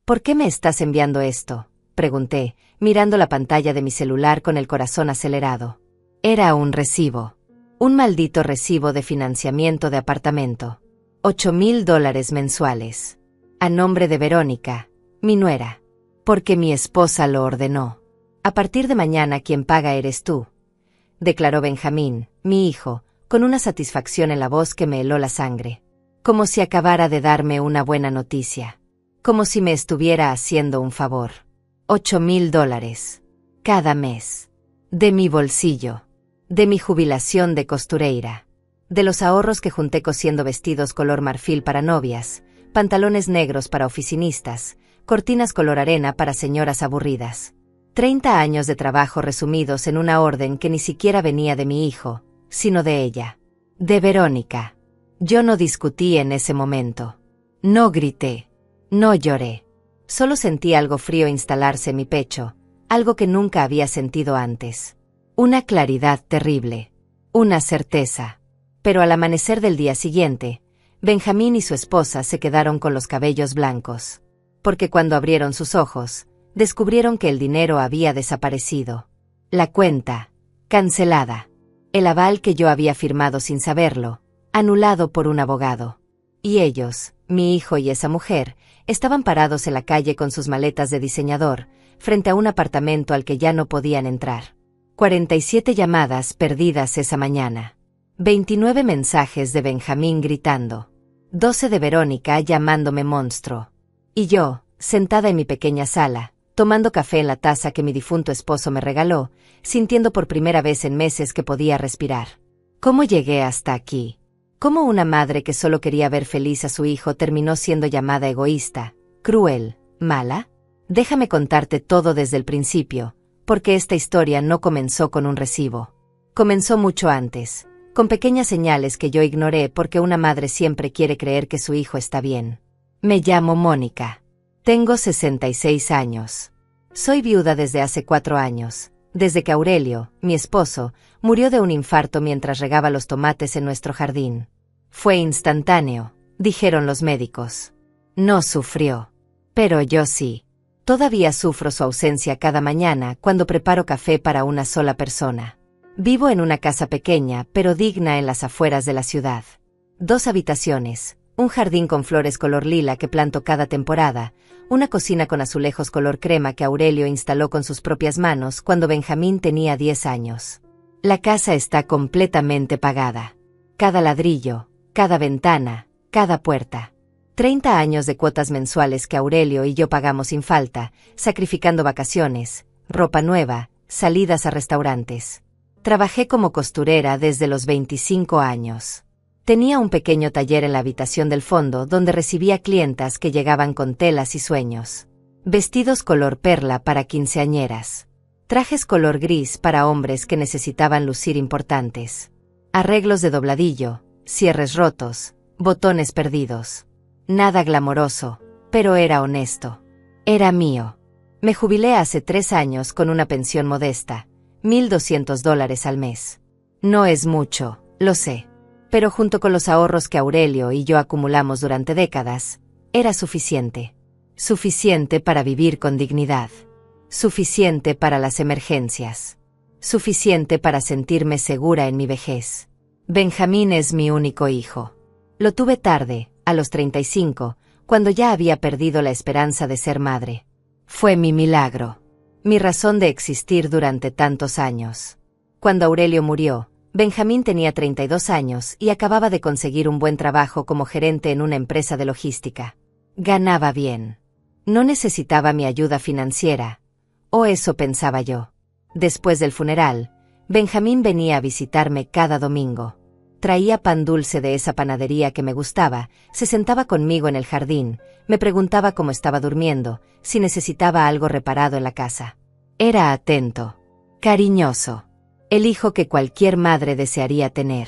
¿Por qué me estás enviando esto?, pregunté, mirando la pantalla de mi celular con el corazón acelerado. Era un recibo. Un maldito recibo de financiamiento de apartamento. $8,000 mensuales. A nombre de Verónica, mi nuera. Porque mi esposa lo ordenó. A partir de mañana quien paga eres tú, declaró Benjamín, mi hijo, con una satisfacción en la voz que me heló la sangre. Como si acabara de darme una buena noticia. Como si me estuviera haciendo un favor. $8,000. Cada mes. De mi bolsillo. De mi jubilación de costureira. De los ahorros que junté cosiendo vestidos color marfil para novias, pantalones negros para oficinistas, cortinas color arena para señoras aburridas. 30 años de trabajo resumidos en una orden que ni siquiera venía de mi hijo, sino de ella. De Verónica. Yo no discutí en ese momento. No grité. No lloré. Solo sentí algo frío instalarse en mi pecho, algo que nunca había sentido antes. Una claridad terrible. Una certeza. Pero al amanecer del día siguiente, Benjamín y su esposa se quedaron con los cabellos blancos. Porque cuando abrieron sus ojos, descubrieron que el dinero había desaparecido. La cuenta, cancelada. El aval que yo había firmado sin saberlo, anulado por un abogado. Y ellos, mi hijo y esa mujer, estaban parados en la calle con sus maletas de diseñador, frente a un apartamento al que ya no podían entrar. 47 llamadas perdidas esa mañana. 29 mensajes de Benjamín gritando. 12 de Verónica llamándome monstruo. Y yo, sentada en mi pequeña sala, tomando café en la taza que mi difunto esposo me regaló, sintiendo por primera vez en meses que podía respirar. ¿Cómo llegué hasta aquí? ¿Cómo una madre que solo quería ver feliz a su hijo terminó siendo llamada egoísta, cruel, mala? Déjame contarte todo desde el principio, porque esta historia no comenzó con un recibo. Comenzó mucho antes, con pequeñas señales que yo ignoré porque una madre siempre quiere creer que su hijo está bien. Me llamo Mónica. Tengo 66 años. Soy viuda desde hace 4 años, desde que Aurelio, mi esposo, murió de un infarto mientras regaba los tomates en nuestro jardín. Fue instantáneo, dijeron los médicos. No sufrió. Pero yo sí. Todavía sufro su ausencia cada mañana cuando preparo café para una sola persona. Vivo en una casa pequeña pero digna en las afueras de la ciudad. 2 habitaciones, un jardín con flores color lila que planto cada temporada, una cocina con azulejos color crema que Aurelio instaló con sus propias manos cuando Benjamín tenía 10 años. La casa está completamente pagada. Cada ladrillo, cada ventana, cada puerta. 30 años de cuotas mensuales que Aurelio y yo pagamos sin falta, sacrificando vacaciones, ropa nueva, salidas a restaurantes. Trabajé como costurera desde los 25 años. Tenía un pequeño taller en la habitación del fondo donde recibía clientas que llegaban con telas y sueños. Vestidos color perla para quinceañeras. Trajes color gris para hombres que necesitaban lucir importantes. Arreglos de dobladillo, cierres rotos, botones perdidos. Nada glamoroso, pero era honesto. Era mío. Me jubilé hace 3 años con una pensión modesta, $1,200 al mes. No es mucho, lo sé. Pero junto con los ahorros que Aurelio y yo acumulamos durante décadas, era suficiente. Suficiente para vivir con dignidad. Suficiente para las emergencias. Suficiente para sentirme segura en mi vejez. Benjamín es mi único hijo. Lo tuve tarde, a los 35, cuando ya había perdido la esperanza de ser madre. Fue mi milagro. Mi razón de existir durante tantos años. Cuando Aurelio murió, Benjamín tenía 32 años y acababa de conseguir un buen trabajo como gerente en una empresa de logística. Ganaba bien. No necesitaba mi ayuda financiera, o eso pensaba yo. Después del funeral, Benjamín venía a visitarme cada domingo. Traía pan dulce de esa panadería que me gustaba, se sentaba conmigo en el jardín, me preguntaba cómo estaba durmiendo, si necesitaba algo reparado en la casa. Era atento, cariñoso. El hijo que cualquier madre desearía tener.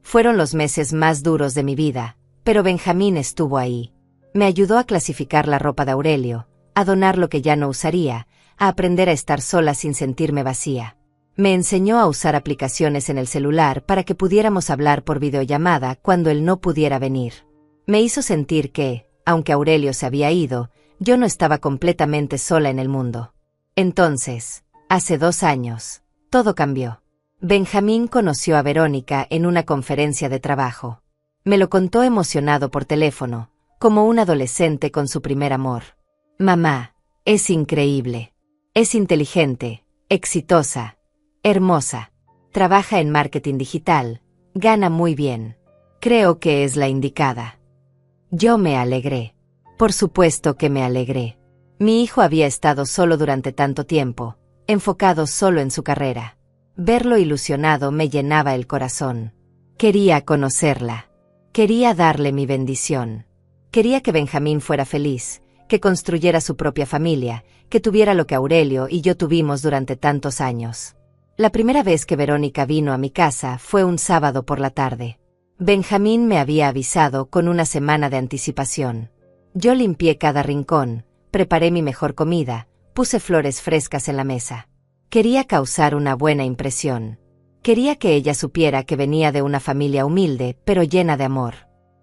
Fueron los meses más duros de mi vida, pero Benjamín estuvo ahí. Me ayudó a clasificar la ropa de Aurelio, a donar lo que ya no usaría, a aprender a estar sola sin sentirme vacía. Me enseñó a usar aplicaciones en el celular para que pudiéramos hablar por videollamada cuando él no pudiera venir. Me hizo sentir que, aunque Aurelio se había ido, Yo no estaba completamente sola en el mundo. Entonces, hace 2 años, todo cambió. Benjamín conoció a Verónica en una conferencia de trabajo. Me lo contó emocionado por teléfono, como un adolescente con su primer amor. Mamá, es increíble. Es inteligente, exitosa, hermosa. Trabaja en marketing digital, gana muy bien. Creo que es la indicada. Yo me alegré. Por supuesto que me alegré. Mi hijo había estado solo durante tanto tiempo, enfocado solo en su carrera. Verlo ilusionado me llenaba el corazón. Quería conocerla. Quería darle mi bendición. Quería que Benjamín fuera feliz, que construyera su propia familia, que tuviera lo que Aurelio y yo tuvimos durante tantos años. La primera vez que Verónica vino a mi casa fue un sábado por la tarde. Benjamín me había avisado con una semana de anticipación. Yo limpié cada rincón, preparé mi mejor comida, puse flores frescas en la mesa. Quería causar una buena impresión. Quería que ella supiera que venía de una familia humilde, pero llena de amor.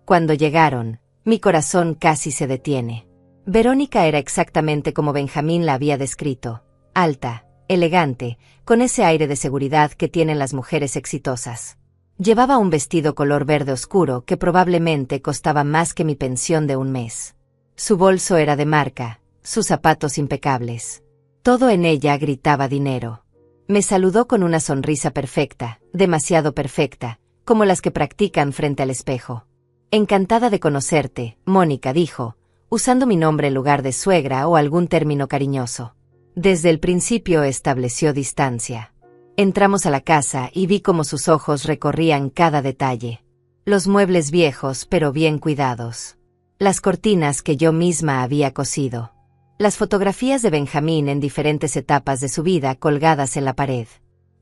Cuando llegaron, mi corazón casi se detiene. Verónica era exactamente como Benjamín la había descrito. Alta, elegante, con ese aire de seguridad que tienen las mujeres exitosas. Llevaba un vestido color verde oscuro que probablemente costaba más que mi pensión de un mes. Su bolso era de marca, sus zapatos impecables. Todo en ella gritaba dinero. Me saludó con una sonrisa perfecta, demasiado perfecta, como las que practican frente al espejo. Encantada de conocerte, Mónica, dijo, usando mi nombre en lugar de suegra o algún término cariñoso. Desde el principio estableció distancia. Entramos a la casa y vi cómo sus ojos recorrían cada detalle. Los muebles viejos pero bien cuidados. Las cortinas que yo misma había cosido. Las fotografías de Benjamín en diferentes etapas de su vida colgadas en la pared.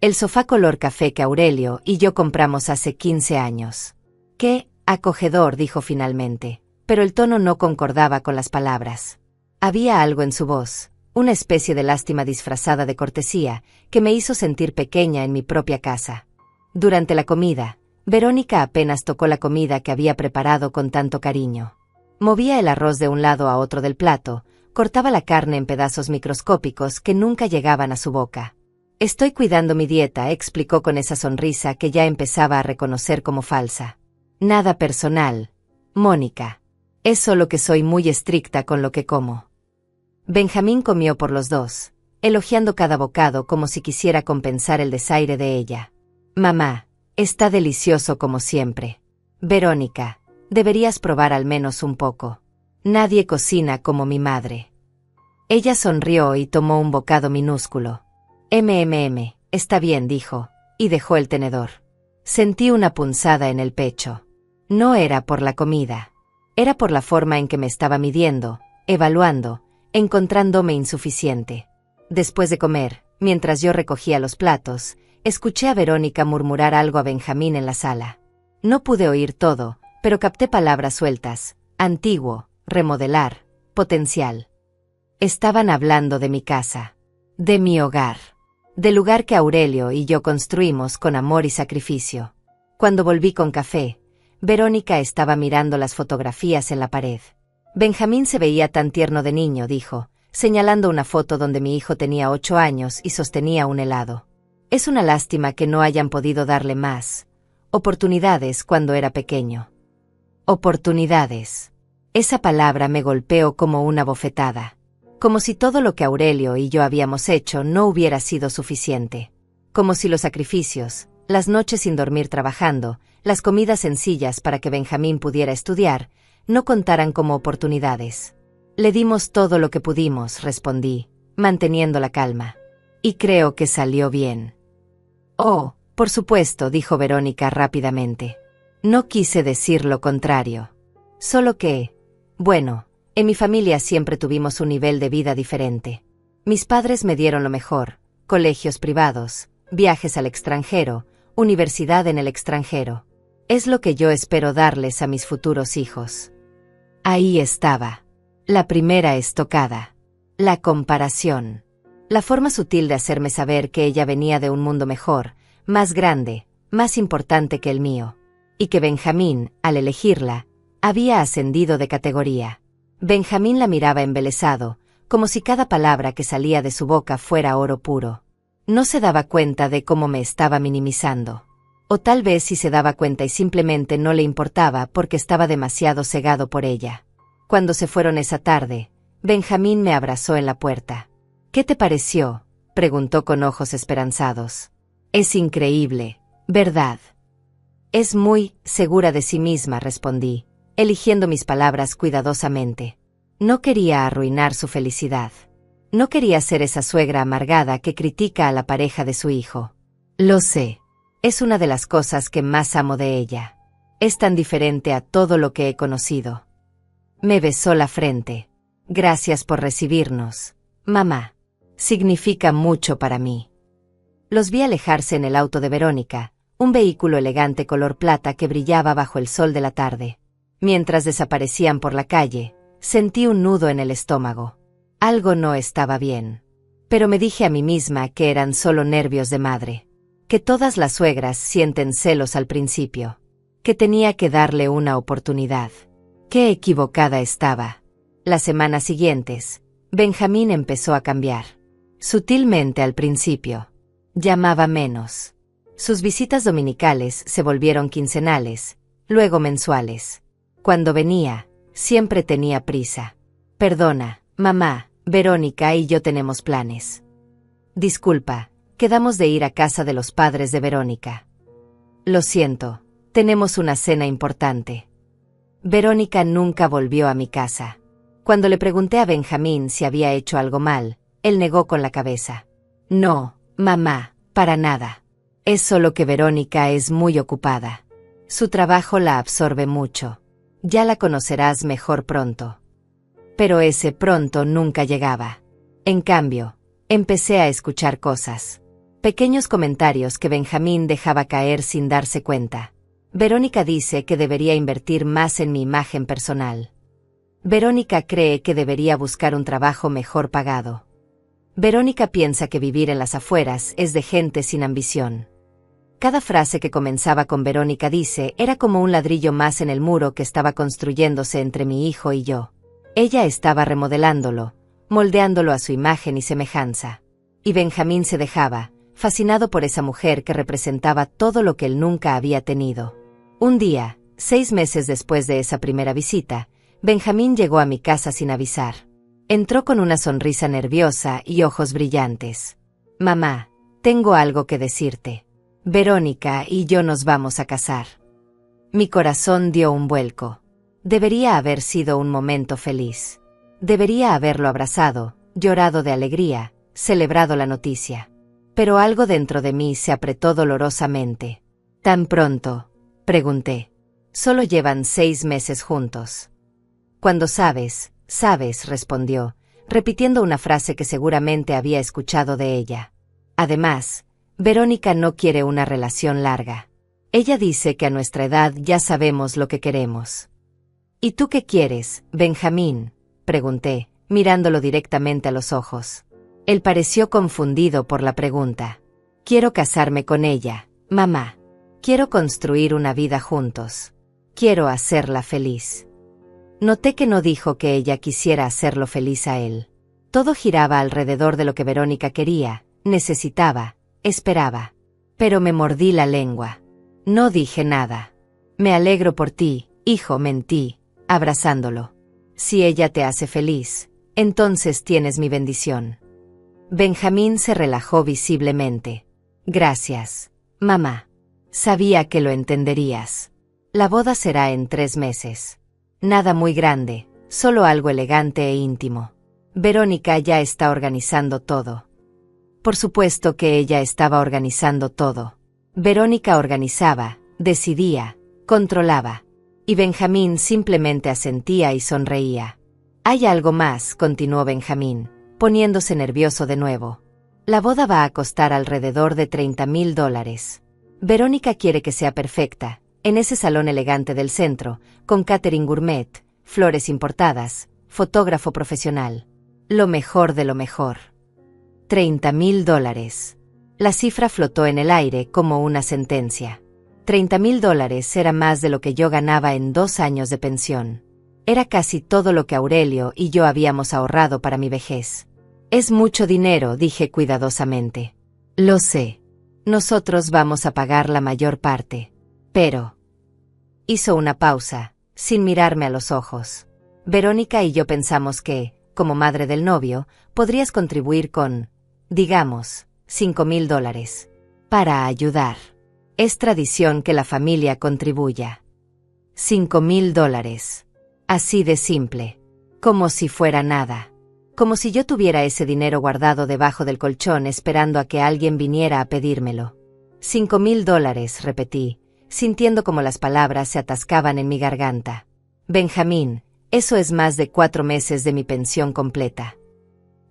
El sofá color café que Aurelio y yo compramos hace 15 años. Qué acogedor, dijo finalmente, pero el tono no concordaba con las palabras. Había algo en su voz, una especie de lástima disfrazada de cortesía, que me hizo sentir pequeña en mi propia casa. Durante la comida, Verónica apenas tocó la comida que había preparado con tanto cariño. Movía el arroz de un lado a otro del plato, cortaba la carne en pedazos microscópicos que nunca llegaban a su boca. Estoy cuidando mi dieta, explicó con esa sonrisa que ya empezaba a reconocer como falsa. Nada personal, Mónica. Es solo que soy muy estricta con lo que como. Benjamín comió por los dos, elogiando cada bocado como si quisiera compensar el desaire de ella. Mamá, está delicioso como siempre. Verónica, deberías probar al menos un poco. Nadie cocina como mi madre. Ella sonrió y tomó un bocado minúsculo. Está bien, dijo, y dejó el tenedor. Sentí una punzada en el pecho. No era por la comida. Era por la forma en que me estaba midiendo, evaluando, encontrándome insuficiente. Después de comer, mientras yo recogía los platos, escuché a Verónica murmurar algo a Benjamín en la sala. No pude oír todo, pero capté palabras sueltas: antiguo, remodelar, potencial. Estaban hablando de mi casa, de mi hogar, del lugar que Aurelio y yo construimos con amor y sacrificio. Cuando volví con café, Verónica estaba mirando las fotografías en la pared. Benjamín se veía tan tierno de niño, dijo, señalando una foto donde mi hijo tenía 8 años y sostenía un helado. Es una lástima que no hayan podido darle más oportunidades cuando era pequeño. Oportunidades. Esa palabra me golpeó como una bofetada. Como si todo lo que Aurelio y yo habíamos hecho no hubiera sido suficiente. Como si los sacrificios, las noches sin dormir trabajando, las comidas sencillas para que Benjamín pudiera estudiar, no contaran como oportunidades. Le dimos todo lo que pudimos, respondí, manteniendo la calma. Y creo que salió bien. Oh, por supuesto, dijo Verónica rápidamente. No quise decir lo contrario. Solo que, bueno, en mi familia siempre tuvimos un nivel de vida diferente. Mis padres me dieron lo mejor: colegios privados, viajes al extranjero, universidad en el extranjero. Es lo que yo espero darles a mis futuros hijos. Ahí estaba. La primera estocada. La comparación. La forma sutil de hacerme saber que ella venía de un mundo mejor, más grande, más importante que el mío. Y que Benjamín, al elegirla, había ascendido de categoría. Benjamín la miraba embelesado, como si cada palabra que salía de su boca fuera oro puro. No se daba cuenta de cómo me estaba minimizando. O tal vez sí se daba cuenta y simplemente no le importaba porque estaba demasiado cegado por ella. Cuando se fueron esa tarde, Benjamín me abrazó en la puerta. «¿Qué te pareció?», preguntó con ojos esperanzados. «Es increíble, ¿verdad?». «Es muy segura de sí misma», respondí, eligiendo mis palabras cuidadosamente. No quería arruinar su felicidad. No quería ser esa suegra amargada que critica a la pareja de su hijo. Lo sé. Es una de las cosas que más amo de ella. Es tan diferente a todo lo que he conocido. Me besó la frente. «Gracias por recibirnos, mamá. Significa mucho para mí». Los vi alejarse en el auto de Verónica, un vehículo elegante color plata que brillaba bajo el sol de la tarde. Mientras desaparecían por la calle, sentí un nudo en el estómago. Algo no estaba bien. Pero me dije a mí misma que eran solo nervios de madre. Que todas las suegras sienten celos al principio. Que tenía que darle una oportunidad. Qué equivocada estaba. Las semanas siguientes, Benjamín empezó a cambiar. Sutilmente al principio. Llamaba menos. Sus visitas dominicales se volvieron quincenales, luego mensuales. Cuando venía, siempre tenía prisa. «Perdona, mamá, Verónica y yo tenemos planes». «Disculpa, quedamos de ir a casa de los padres de Verónica». «Lo siento, tenemos una cena importante». Verónica nunca volvió a mi casa. Cuando le pregunté a Benjamín si había hecho algo mal, él negó con la cabeza. «No, mamá, para nada. Es solo que Verónica es muy ocupada. Su trabajo la absorbe mucho. Ya la conocerás mejor pronto». Pero ese pronto nunca llegaba. En cambio, empecé a escuchar cosas. Pequeños comentarios que Benjamín dejaba caer sin darse cuenta. «Verónica dice que debería invertir más en mi imagen personal. Verónica cree que debería buscar un trabajo mejor pagado. Verónica piensa que vivir en las afueras es de gente sin ambición». Cada frase que comenzaba con «Verónica dice» era como un ladrillo más en el muro que estaba construyéndose entre mi hijo y yo. Ella estaba remodelándolo, moldeándolo a su imagen y semejanza. Y Benjamín se dejaba, fascinado por esa mujer que representaba todo lo que él nunca había tenido. Un día, 6 meses después de esa primera visita, Benjamín llegó a mi casa sin avisar. Entró con una sonrisa nerviosa y ojos brillantes. «Mamá, tengo algo que decirte. Verónica y yo nos vamos a casar». Mi corazón dio un vuelco. Debería haber sido un momento feliz. Debería haberlo abrazado, llorado de alegría, celebrado la noticia. Pero algo dentro de mí se apretó dolorosamente. «¿Tan pronto?», pregunté. «Solo llevan 6 meses juntos». «Cuando sabes, sabes», respondió, repitiendo una frase que seguramente había escuchado de ella. Además, Verónica no quiere una relación larga. Ella dice que a nuestra edad ya sabemos lo que queremos. «¿Y tú qué quieres, Benjamín?», pregunté, mirándolo directamente a los ojos. Él pareció confundido por la pregunta. «Quiero casarme con ella, mamá. Quiero construir una vida juntos. Quiero hacerla feliz». Noté que no dijo que ella quisiera hacerlo feliz a él. Todo giraba alrededor de lo que Verónica quería, necesitaba, esperaba. Pero me mordí la lengua. No dije nada. «Me alegro por ti, hijo», mentí, abrazándolo. «Si ella te hace feliz, entonces tienes mi bendición». Benjamín se relajó visiblemente. «Gracias, mamá. Sabía que lo entenderías. La boda será en 3 meses. Nada muy grande, solo algo elegante e íntimo. Verónica ya está organizando todo». Por supuesto que ella estaba organizando todo. Verónica organizaba, decidía, controlaba. Y Benjamín simplemente asentía y sonreía. «Hay algo más», continuó Benjamín, poniéndose nervioso de nuevo. «La boda va a costar alrededor de $30,000. Verónica quiere que sea perfecta, en ese salón elegante del centro, con catering gourmet, flores importadas, fotógrafo profesional. Lo mejor de lo mejor». $30,000. La cifra flotó en el aire como una sentencia. $30,000 era más de lo que yo ganaba en 2 años de pensión. Era casi todo lo que Aurelio y yo habíamos ahorrado para mi vejez. Es mucho dinero, dije cuidadosamente. Lo sé. Nosotros vamos a pagar la mayor parte. Pero... Hizo una pausa, sin mirarme a los ojos. Verónica y yo pensamos que, como madre del novio, podrías contribuir con, digamos, $5,000. Para ayudar. Es tradición que la familia contribuya. $5,000. Así de simple. Como si fuera nada. Como si yo tuviera ese dinero guardado debajo del colchón esperando a que alguien viniera a pedírmelo. $5,000, repetí, sintiendo como las palabras se atascaban en mi garganta. Benjamín, eso es más de 4 meses de mi pensión completa.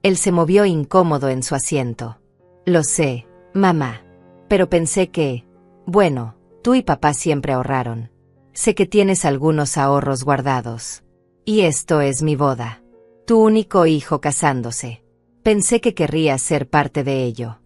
Él se movió incómodo en su asiento. Lo sé, mamá. Pero pensé que, bueno, tú y papá siempre ahorraron. Sé que tienes algunos ahorros guardados. Y esto es mi boda. Tu único hijo casándose. Pensé que querrías ser parte de ello.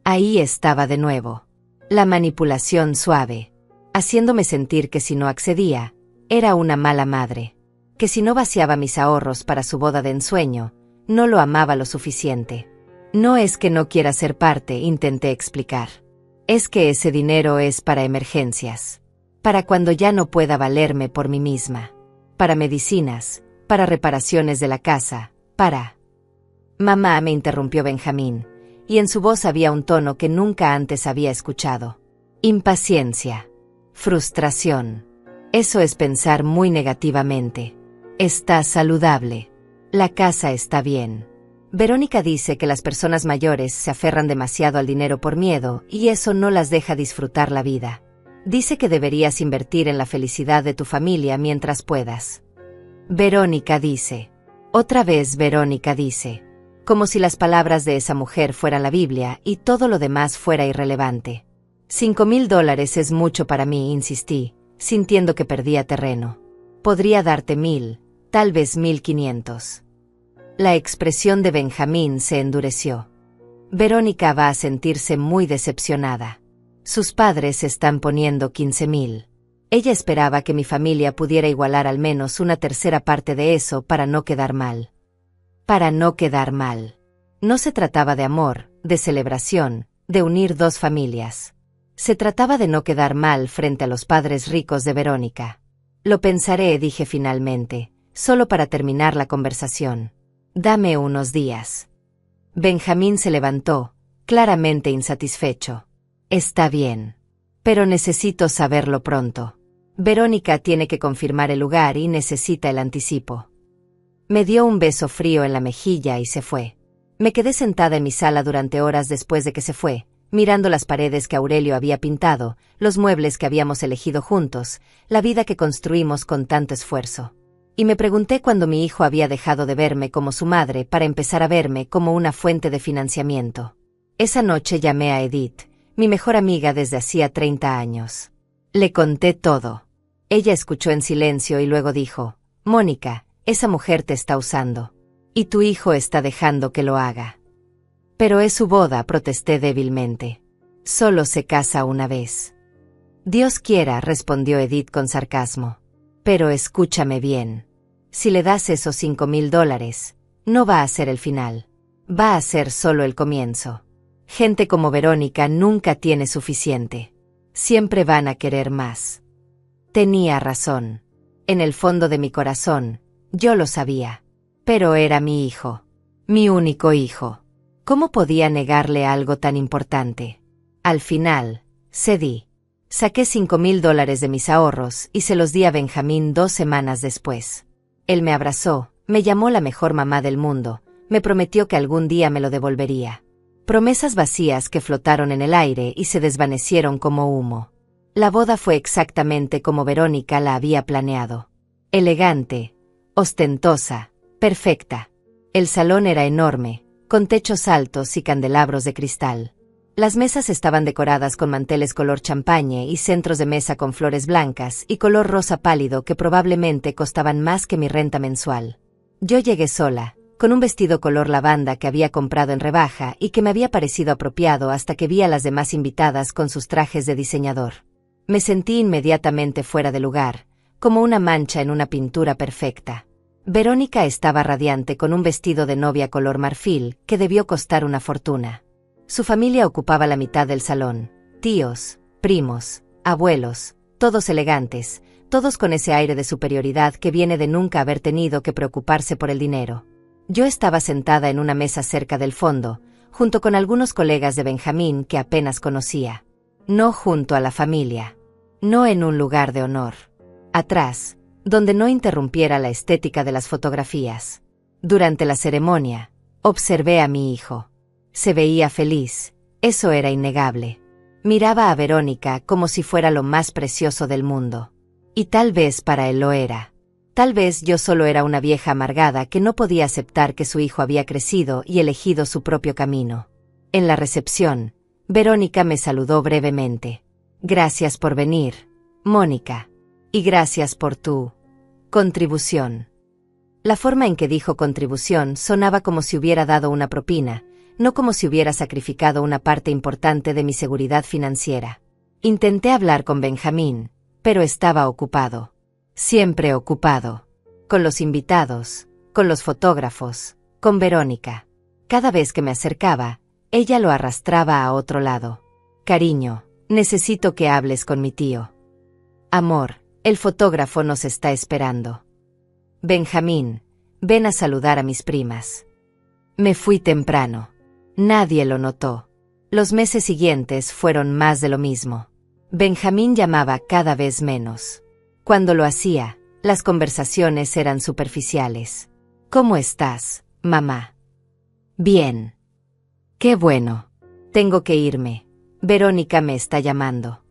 Ahí estaba de nuevo. La manipulación suave. Haciéndome sentir que si no accedía, era una mala madre. Que si no vaciaba mis ahorros para su boda de ensueño, no lo amaba lo suficiente. No es que no quiera ser parte, intenté explicar. Es que ese dinero es para emergencias. Para cuando ya no pueda valerme por mí misma. Para medicinas, para reparaciones de la casa, para... Mamá, me interrumpió Benjamín, y en su voz había un tono que nunca antes había escuchado. Impaciencia. Frustración. Eso es pensar muy negativamente. Está saludable. La casa está bien. Verónica dice que las personas mayores se aferran demasiado al dinero por miedo y eso no las deja disfrutar la vida. Dice que deberías invertir en la felicidad de tu familia mientras puedas. Verónica dice. Otra vez Verónica dice. Como si las palabras de esa mujer fueran la Biblia y todo lo demás fuera irrelevante. $5,000 es mucho para mí, insistí, sintiendo que perdía terreno. Podría darte 1,000, tal vez 1,500. La expresión de Benjamín se endureció. Verónica va a sentirse muy decepcionada. Sus padres están poniendo 15,000. Ella esperaba que mi familia pudiera igualar al menos una tercera parte de eso para no quedar mal. Para no quedar mal. No se trataba de amor, de celebración, de unir dos familias. Se trataba de no quedar mal frente a los padres ricos de Verónica. Lo pensaré, dije finalmente, solo para terminar la conversación. Dame unos días. Benjamín se levantó, claramente insatisfecho. Está bien. Pero necesito saberlo pronto. Verónica tiene que confirmar el lugar y necesita el anticipo. Me dio un beso frío en la mejilla y se fue. Me quedé sentada en mi sala durante horas después de que se fue, mirando las paredes que Aurelio había pintado, los muebles que habíamos elegido juntos, la vida que construimos con tanto esfuerzo. Y me pregunté cuándo mi hijo había dejado de verme como su madre para empezar a verme como una fuente de financiamiento. Esa noche llamé a Edith, mi mejor amiga desde hacía 30 años. Le conté todo. Ella escuchó en silencio y luego dijo, Mónica, esa mujer te está usando. Y tu hijo está dejando que lo haga. Pero es su boda, protesté débilmente. Solo se casa una vez. Dios quiera, respondió Edith con sarcasmo. Pero escúchame bien. Si le das esos $5,000, no va a ser el final. Va a ser solo el comienzo. Gente como Verónica nunca tiene suficiente. Siempre van a querer más. Tenía razón. En el fondo de mi corazón, yo lo sabía. Pero era mi hijo. Mi único hijo. ¿Cómo podía negarle algo tan importante? Al final, cedí. Saqué $5,000 de mis ahorros y se los di a Benjamín 2 semanas después. Él me abrazó, me llamó la mejor mamá del mundo, me prometió que algún día me lo devolvería. Promesas vacías que flotaron en el aire y se desvanecieron como humo. La boda fue exactamente como Verónica la había planeado. Elegante, ostentosa, perfecta. El salón era enorme, con techos altos y candelabros de cristal. Las mesas estaban decoradas con manteles color champaña y centros de mesa con flores blancas y color rosa pálido que probablemente costaban más que mi renta mensual. Yo llegué sola, con un vestido color lavanda que había comprado en rebaja y que me había parecido apropiado hasta que vi a las demás invitadas con sus trajes de diseñador. Me sentí inmediatamente fuera de lugar, como una mancha en una pintura perfecta. Verónica estaba radiante con un vestido de novia color marfil que debió costar una fortuna. Su familia ocupaba la mitad del salón. Tíos, primos, abuelos, todos elegantes, todos con ese aire de superioridad que viene de nunca haber tenido que preocuparse por el dinero. Yo estaba sentada en una mesa cerca del fondo, junto con algunos colegas de Benjamín que apenas conocía. No junto a la familia. No en un lugar de honor. Atrás, donde no interrumpiera la estética de las fotografías. Durante la ceremonia, observé a mi hijo. Se veía feliz, eso era innegable. Miraba a Verónica como si fuera lo más precioso del mundo. Y tal vez para él lo era. Tal vez yo solo era una vieja amargada que no podía aceptar que su hijo había crecido y elegido su propio camino. En la recepción, Verónica me saludó brevemente. Gracias por venir, Mónica. Y gracias por tu contribución. La forma en que dijo contribución sonaba como si hubiera dado una propina, no como si hubiera sacrificado una parte importante de mi seguridad financiera. Intenté hablar con Benjamín, pero estaba ocupado. Siempre ocupado. Con los invitados, con los fotógrafos, con Verónica. Cada vez que me acercaba, ella lo arrastraba a otro lado. Cariño, necesito que hables con mi tío. Amor, el fotógrafo nos está esperando. Benjamín, ven a saludar a mis primas. Me fui temprano. Nadie lo notó. Los meses siguientes fueron más de lo mismo. Benjamín llamaba cada vez menos. Cuando lo hacía, las conversaciones eran superficiales. ¿Cómo estás, mamá? Bien. Qué bueno. Tengo que irme. Verónica me está llamando.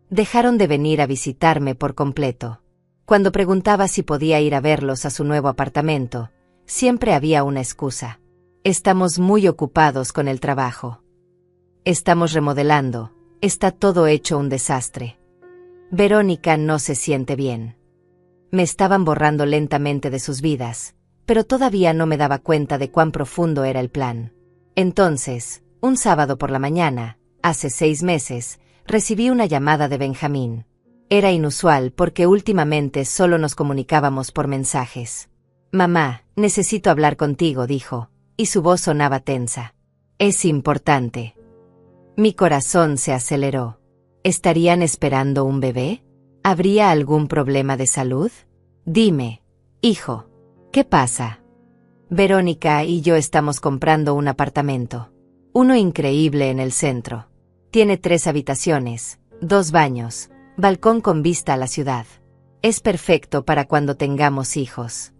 Dejaron de venir a visitarme por completo. Cuando preguntaba si podía ir a verlos a su nuevo apartamento, siempre había una excusa. Estamos muy ocupados con el trabajo. Estamos remodelando, está todo hecho un desastre. Verónica no se siente bien. Me estaban borrando lentamente de sus vidas, pero todavía no me daba cuenta de cuán profundo era el plan. Entonces, un sábado por la mañana, hace 6 meses, recibí una llamada de Benjamín. Era inusual porque últimamente solo nos comunicábamos por mensajes. Mamá, necesito hablar contigo, dijo, y su voz sonaba tensa. Es importante. Mi corazón se aceleró. ¿Estarían esperando un bebé? ¿Habría algún problema de salud? Dime, hijo, ¿qué pasa? Verónica y yo estamos comprando un apartamento. Uno increíble en el centro. Tiene 3 habitaciones, 2 baños, balcón con vista a la ciudad. Es perfecto para cuando tengamos hijos.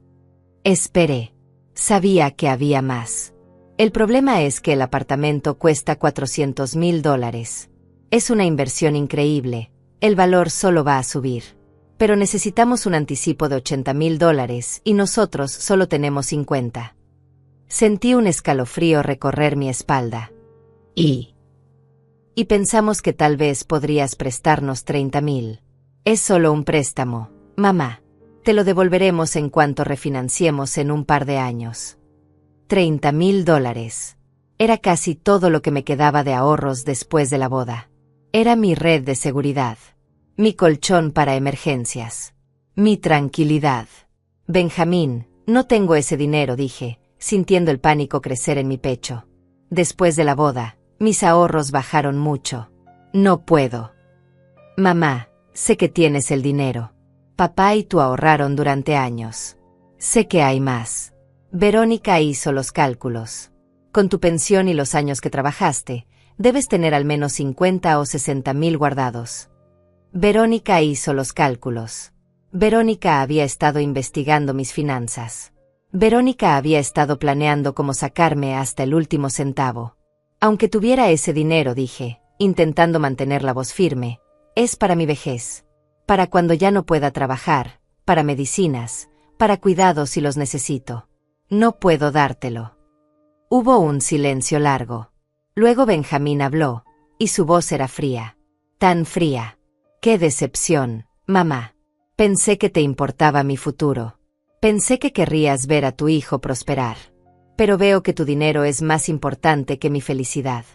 Esperé. Sabía que había más. El problema es que el apartamento cuesta $400,000. Es una inversión increíble, el valor solo va a subir. Pero necesitamos un anticipo de $80,000 y nosotros solo tenemos 50. Sentí un escalofrío recorrer mi espalda. Y pensamos que tal vez podrías prestarnos 30,000. Es solo un préstamo, mamá. Te lo devolveremos en cuanto refinanciemos en un par de años. $30,000. Era casi todo lo que me quedaba de ahorros después de la boda. Era mi red de seguridad. Mi colchón para emergencias. Mi tranquilidad. Benjamín, no tengo ese dinero, dije, sintiendo el pánico crecer en mi pecho. Después de la boda, mis ahorros bajaron mucho. No puedo. Mamá, sé que tienes el dinero. Papá y tú ahorraron durante años. Sé que hay más. Verónica hizo los cálculos. Con tu pensión y los años que trabajaste, debes tener al menos 50 o 60,000 guardados. Verónica hizo los cálculos. Verónica había estado investigando mis finanzas. Verónica había estado planeando cómo sacarme hasta el último centavo. Aunque tuviera ese dinero, dije, intentando mantener la voz firme, es para mi vejez. Para cuando ya no pueda trabajar, para medicinas, para cuidados si los necesito. No puedo dártelo. Hubo un silencio largo. Luego Benjamín habló, y su voz era fría. Tan fría. ¡Qué decepción, mamá! Pensé que te importaba mi futuro. Pensé que querrías ver a tu hijo prosperar. Pero veo que tu dinero es más importante que mi felicidad.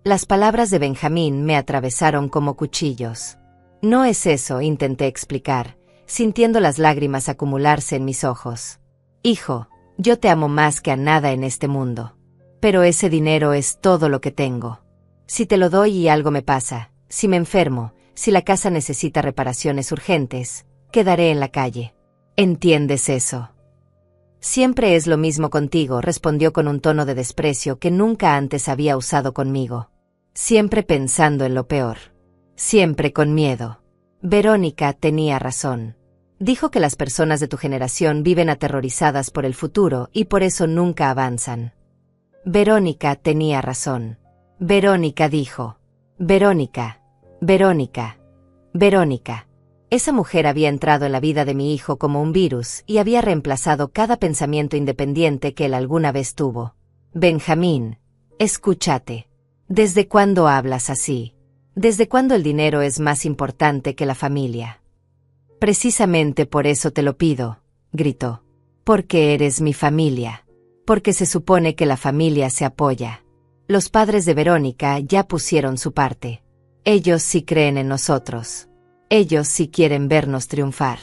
Las palabras de Benjamín me atravesaron como cuchillos. No es eso, intenté explicar. sintiendo las lágrimas acumularse en mis ojos. Hijo, yo te amo más que a nada en este mundo. Pero ese dinero es todo lo que tengo. Si te lo doy y algo me pasa, si me enfermo, si la casa necesita reparaciones urgentes, quedaré en la calle. ¿Entiendes eso? Siempre es lo mismo contigo, respondió con un tono de desprecio que nunca antes había usado conmigo. Siempre pensando en lo peor. Siempre con miedo. Verónica tenía razón. Dijo que las personas de tu generación viven aterrorizadas por el futuro y por eso nunca avanzan. Verónica tenía razón. Verónica dijo. Verónica. Verónica. Verónica. Esa mujer había entrado en la vida de mi hijo como un virus y había reemplazado cada pensamiento independiente que él alguna vez tuvo. Benjamín, escúchate. ¿Desde cuándo hablas así? ¿Desde cuándo el dinero es más importante que la familia? Precisamente por eso te lo pido, gritó. Porque eres mi familia. Porque se supone que la familia se apoya. Los padres de Verónica ya pusieron su parte. Ellos sí creen en nosotros. Ellos sí quieren vernos triunfar.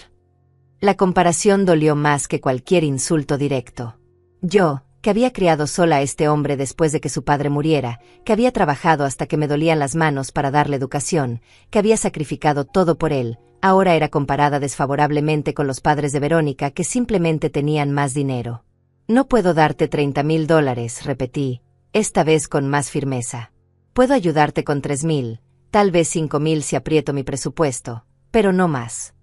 La comparación dolió más que cualquier insulto directo. Yo, que había criado sola a este hombre después de que su padre muriera, que había trabajado hasta que me dolían las manos para darle educación, que había sacrificado todo por él, ahora era comparada desfavorablemente con los padres de Verónica que simplemente tenían más dinero. No puedo darte $30,000, repetí, esta vez con más firmeza. Puedo ayudarte con 3,000. Tal vez 5,000 si aprieto mi presupuesto, pero no más.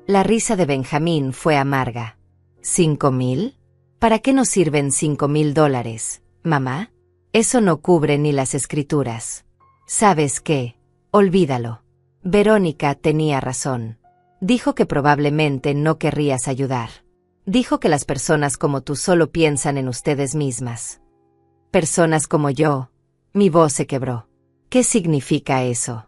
La risa de Benjamín fue amarga. ¿5,000? ¿Para qué nos sirven $5,000, mamá? Eso no cubre ni las escrituras. ¿Sabes qué? Olvídalo. Verónica tenía razón. Dijo que probablemente no querrías ayudar. Dijo que las personas como tú solo piensan en ustedes mismas. Personas como yo. Mi voz se quebró. ¿Qué significa eso?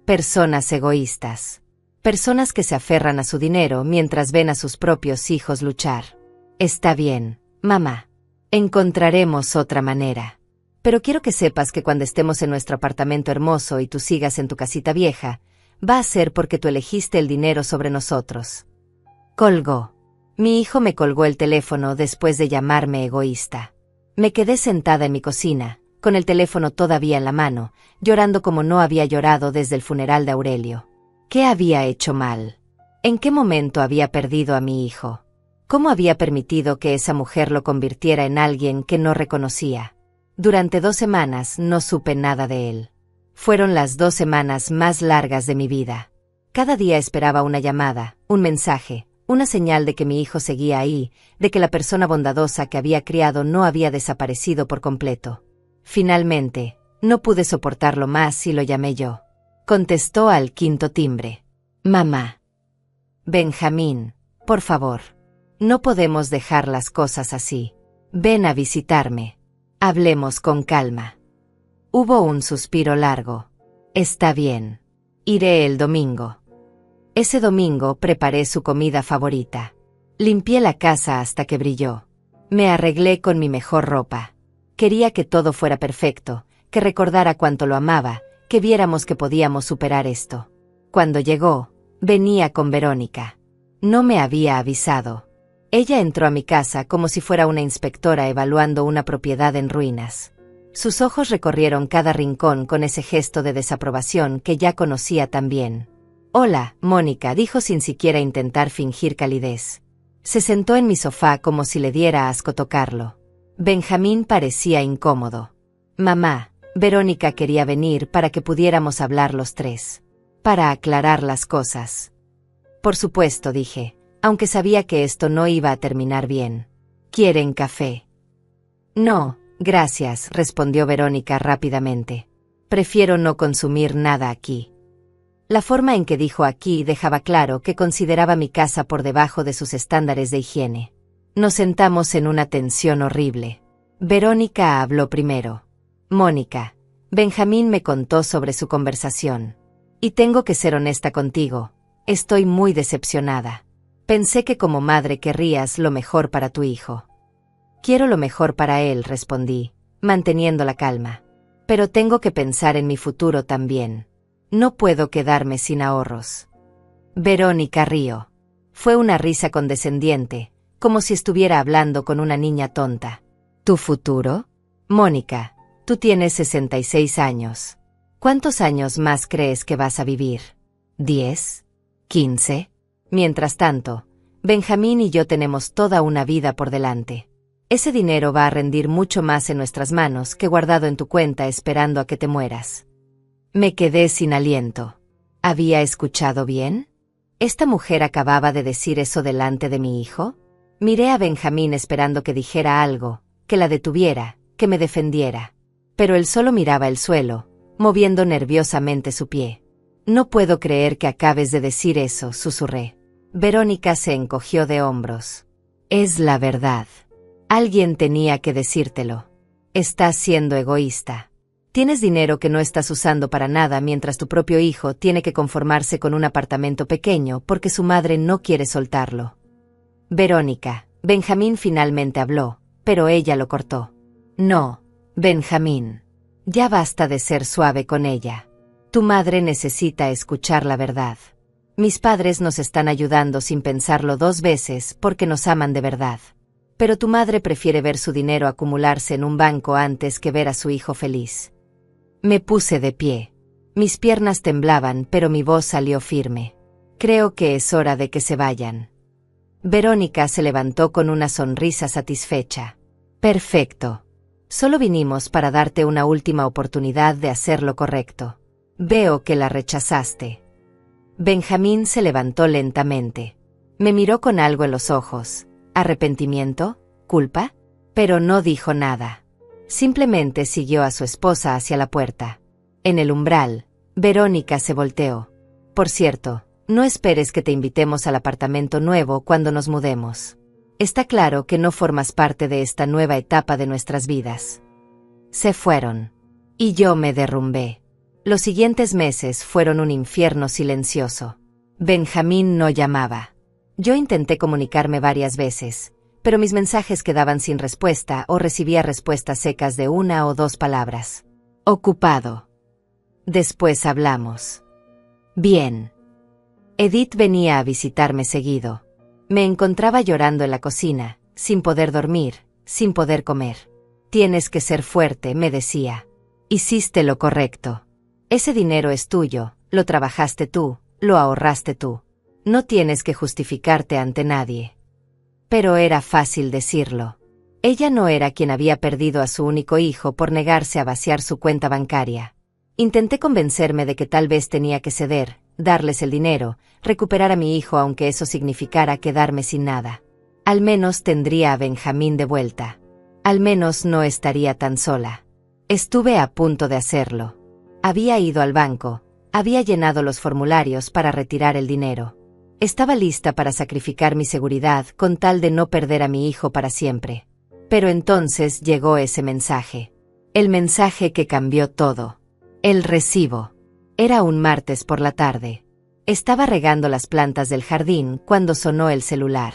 Personas egoístas. Personas que se aferran a su dinero mientras ven a sus propios hijos luchar. Está bien, mamá. Encontraremos otra manera. Pero quiero que sepas que cuando estemos en nuestro apartamento hermoso y tú sigas en tu casita vieja, va a ser porque tú elegiste el dinero sobre nosotros. Colgó. Mi hijo me colgó el teléfono después de llamarme egoísta. Me quedé sentada en mi cocina, con el teléfono todavía en la mano, llorando como no había llorado desde el funeral de Aurelio. ¿Qué había hecho mal? ¿En qué momento había perdido a mi hijo? ¿Cómo había permitido que esa mujer lo convirtiera en alguien que no reconocía? Durante 2 semanas no supe nada de él. Fueron las 2 semanas más largas de mi vida. Cada día esperaba una llamada, un mensaje, una señal de que mi hijo seguía ahí, de que la persona bondadosa que había criado no había desaparecido por completo. Finalmente, no pude soportarlo más y lo llamé yo. Contestó al 5.º timbre. Mamá. Benjamín, por favor. No podemos dejar las cosas así. Ven a visitarme. Hablemos con calma. Hubo un suspiro largo. Está bien. Iré el domingo. Ese domingo preparé su comida favorita. Limpié la casa hasta que brilló. Me arreglé con mi mejor ropa. Quería que todo fuera perfecto, que recordara cuánto lo amaba, que viéramos que podíamos superar esto. Cuando llegó, venía con Verónica. No me había avisado. Ella entró a mi casa como si fuera una inspectora evaluando una propiedad en ruinas. Sus ojos recorrieron cada rincón con ese gesto de desaprobación que ya conocía tan bien. Hola, Mónica, dijo sin siquiera intentar fingir calidez. Se sentó en mi sofá como si le diera asco tocarlo. Benjamín parecía incómodo. Mamá, Verónica quería venir para que pudiéramos hablar los tres. Para aclarar las cosas. Por supuesto, dije, aunque sabía que esto no iba a terminar bien. ¿Quieren café? No, gracias, respondió Verónica rápidamente. Prefiero no consumir nada aquí. La forma en que dijo aquí dejaba claro que consideraba mi casa por debajo de sus estándares de higiene. Nos sentamos en una tensión horrible. Verónica habló primero. Mónica, Benjamín me contó sobre su conversación. Y tengo que ser honesta contigo, estoy muy decepcionada. Pensé que como madre querrías lo mejor para tu hijo. Quiero lo mejor para él, respondí, manteniendo la calma. Pero tengo que pensar en mi futuro también. No puedo quedarme sin ahorros. Verónica rió. Fue una risa condescendiente, como si estuviera hablando con una niña tonta. ¿Tu futuro? Mónica, tú tienes 66 años. ¿Cuántos años más crees que vas a vivir? ¿10? ¿15? Mientras tanto, Benjamín y yo tenemos toda una vida por delante. Ese dinero va a rendir mucho más en nuestras manos que guardado en tu cuenta esperando a que te mueras. Me quedé sin aliento. ¿Había escuchado bien? ¿Esta mujer acababa de decir eso delante de mi hijo? Miré a Benjamín esperando que dijera algo, que la detuviera, que me defendiera. Pero él solo miraba el suelo, moviendo nerviosamente su pie. No puedo creer que acabes de decir eso, susurré. Verónica se encogió de hombros. Es la verdad. Alguien tenía que decírtelo. Estás siendo egoísta. Tienes dinero que no estás usando para nada mientras tu propio hijo tiene que conformarse con un apartamento pequeño porque su madre no quiere soltarlo. Verónica, Benjamín finalmente habló, pero ella lo cortó. No, Benjamín. Ya basta de ser suave con ella. Tu madre necesita escuchar la verdad. Mis padres nos están ayudando sin pensarlo 2 veces porque nos aman de verdad. Pero tu madre prefiere ver su dinero acumularse en un banco antes que ver a su hijo feliz. Me puse de pie. Mis piernas temblaban, pero mi voz salió firme. Creo que es hora de que se vayan. Verónica se levantó con una sonrisa satisfecha. Perfecto. Solo vinimos para darte una última oportunidad de hacer lo correcto. Veo que la rechazaste. Benjamín se levantó lentamente. Me miró con algo en los ojos. ¿Arrepentimiento? ¿Culpa? Pero no dijo nada. Simplemente siguió a su esposa hacia la puerta. En el umbral, Verónica se volteó. Por cierto, no esperes que te invitemos al apartamento nuevo cuando nos mudemos. Está claro que no formas parte de esta nueva etapa de nuestras vidas. Se fueron. Y yo me derrumbé. Los siguientes meses fueron un infierno silencioso. Benjamín no llamaba. Yo intenté comunicarme varias veces, pero mis mensajes quedaban sin respuesta o recibía respuestas secas de 1 o 2 palabras. Ocupado. Después hablamos. Bien. Edith venía a visitarme seguido. Me encontraba llorando en la cocina, sin poder dormir, sin poder comer. Tienes que ser fuerte, me decía. Hiciste lo correcto. Ese dinero es tuyo, lo trabajaste tú, lo ahorraste tú. No tienes que justificarte ante nadie. Pero era fácil decirlo. Ella no era quien había perdido a su único hijo por negarse a vaciar su cuenta bancaria. Intenté convencerme de que tal vez tenía que ceder, darles el dinero, recuperar a mi hijo aunque eso significara quedarme sin nada. Al menos tendría a Benjamín de vuelta. Al menos no estaría tan sola. Estuve a punto de hacerlo. Había ido al banco, había llenado los formularios para retirar el dinero. Estaba lista para sacrificar mi seguridad con tal de no perder a mi hijo para siempre. Pero entonces llegó ese mensaje. El mensaje que cambió todo. El recibo. Era un martes por la tarde. Estaba regando las plantas del jardín cuando sonó el celular.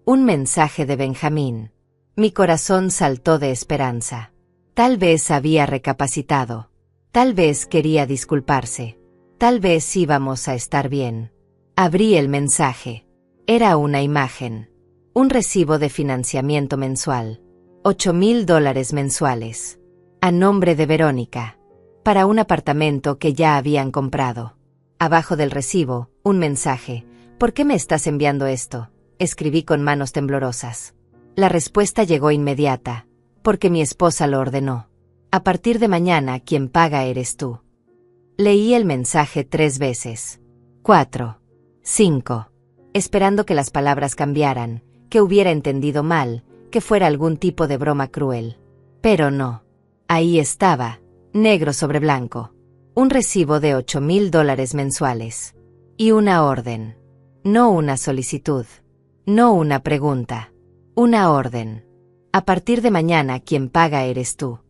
Un mensaje de Benjamín. Mi corazón saltó de esperanza. Tal vez había recapacitado. Tal vez quería disculparse. Tal vez íbamos a estar bien. Abrí el mensaje. Era una imagen. Un recibo de financiamiento mensual. $8,000 mensuales. A nombre de Verónica. Para un apartamento que ya habían comprado. Abajo del recibo, un mensaje. ¿Por qué me estás enviando esto? Escribí con manos temblorosas. La respuesta llegó inmediata. Porque mi esposa lo ordenó. A partir de mañana, quien paga eres tú. Leí el mensaje 3 veces. 4. 5. Esperando que las palabras cambiaran, que hubiera entendido mal, que fuera algún tipo de broma cruel. Pero no. Ahí estaba, negro sobre blanco. Un recibo de $8,000 mensuales. Y una orden. No una solicitud. No una pregunta. Una orden. A partir de mañana, quien paga eres tú.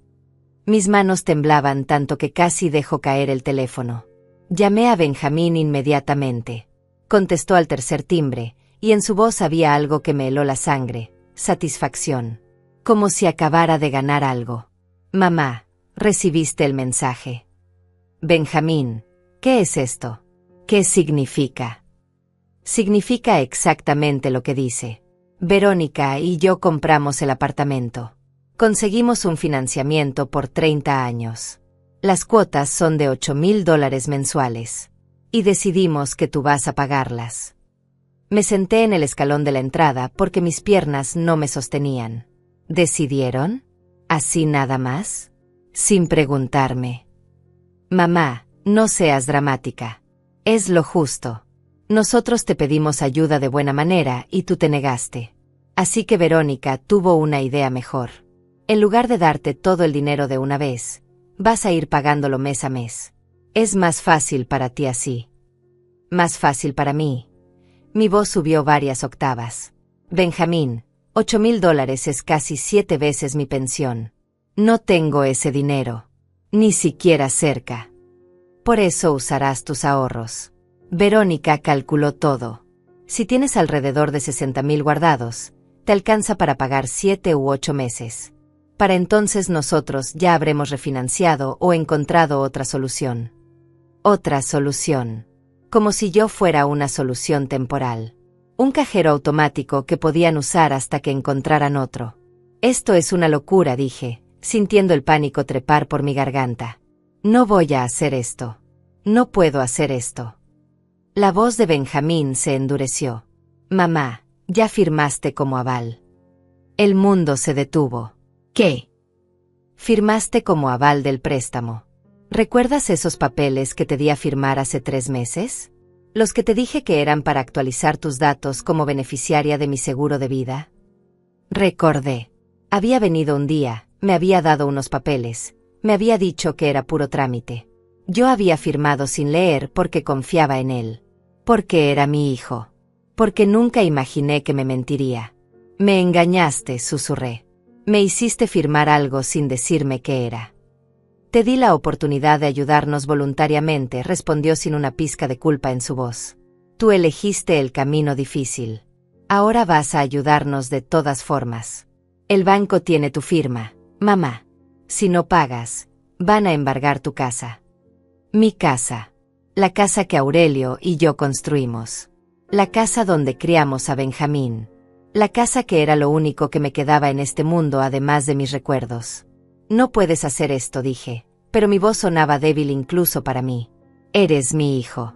Mis manos temblaban tanto que casi dejó caer el teléfono. Llamé a Benjamín inmediatamente. Contestó al tercer timbre, y en su voz había algo que me heló la sangre, satisfacción. Como si acabara de ganar algo. Mamá, ¿recibiste el mensaje? Benjamín, ¿qué es esto? ¿Qué significa? Significa exactamente lo que dice. Verónica y yo compramos el apartamento. Conseguimos un financiamiento por 30 años. Las cuotas son de $8,000 mensuales. Y decidimos que tú vas a pagarlas. Me senté en el escalón de la entrada porque mis piernas no me sostenían. ¿Decidieron? ¿Así nada más? Sin preguntarme. Mamá, no seas dramática. Es lo justo. Nosotros te pedimos ayuda de buena manera y tú te negaste. Así que Verónica tuvo una idea mejor. En lugar de darte todo el dinero de una vez, vas a ir pagándolo mes a mes. Es más fácil para ti así. Más fácil para mí. Mi voz subió varias octavas. Benjamín, $8,000 es casi 7 veces mi pensión. No tengo ese dinero. Ni siquiera cerca. Por eso usarás tus ahorros. Verónica calculó todo. Si tienes alrededor de 60,000 guardados, te alcanza para pagar 7 u 8 meses. Para entonces nosotros ya habremos refinanciado o encontrado otra solución. Otra solución. Como si yo fuera una solución temporal. Un cajero automático que podían usar hasta que encontraran otro. Esto es una locura, dije, sintiendo el pánico trepar por mi garganta. No voy a hacer esto. No puedo hacer esto. La voz de Benjamín se endureció. Mamá, ya firmaste como aval. El mundo se detuvo. ¿Qué? Firmaste como aval del préstamo. ¿Recuerdas esos papeles que te di a firmar hace 3 meses? Los que te dije que eran para actualizar tus datos como beneficiaria de mi seguro de vida. Recordé. Había venido un día, me había dado unos papeles, me había dicho que era puro trámite. Yo había firmado sin leer porque confiaba en él. Porque era mi hijo. Porque nunca imaginé que me mentiría. Me engañaste, susurré. Me hiciste firmar algo sin decirme qué era. Te di la oportunidad de ayudarnos voluntariamente, respondió sin una pizca de culpa en su voz. Tú elegiste el camino difícil. Ahora vas a ayudarnos de todas formas. El banco tiene tu firma, mamá. Si no pagas, van a embargar tu casa. Mi casa. La casa que Aurelio y yo construimos. La casa donde criamos a Benjamín. La casa que era lo único que me quedaba en este mundo además de mis recuerdos. No puedes hacer esto, dije, pero mi voz sonaba débil incluso para mí. Eres mi hijo.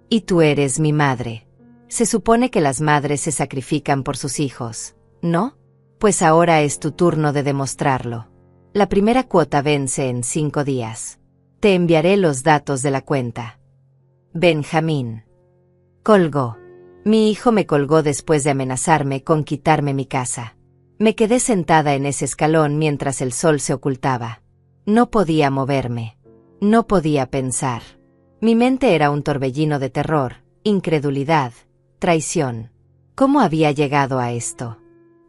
Y tú eres mi madre. Se supone que las madres se sacrifican por sus hijos, ¿no? Pues ahora es tu turno de demostrarlo. La primera cuota vence en 5 días. Te enviaré los datos de la cuenta. Benjamín. Colgó. Mi hijo me colgó después de amenazarme con quitarme mi casa. Me quedé sentada en ese escalón mientras el sol se ocultaba. No podía moverme. No podía pensar. Mi mente era un torbellino de terror, incredulidad, traición. ¿Cómo había llegado a esto?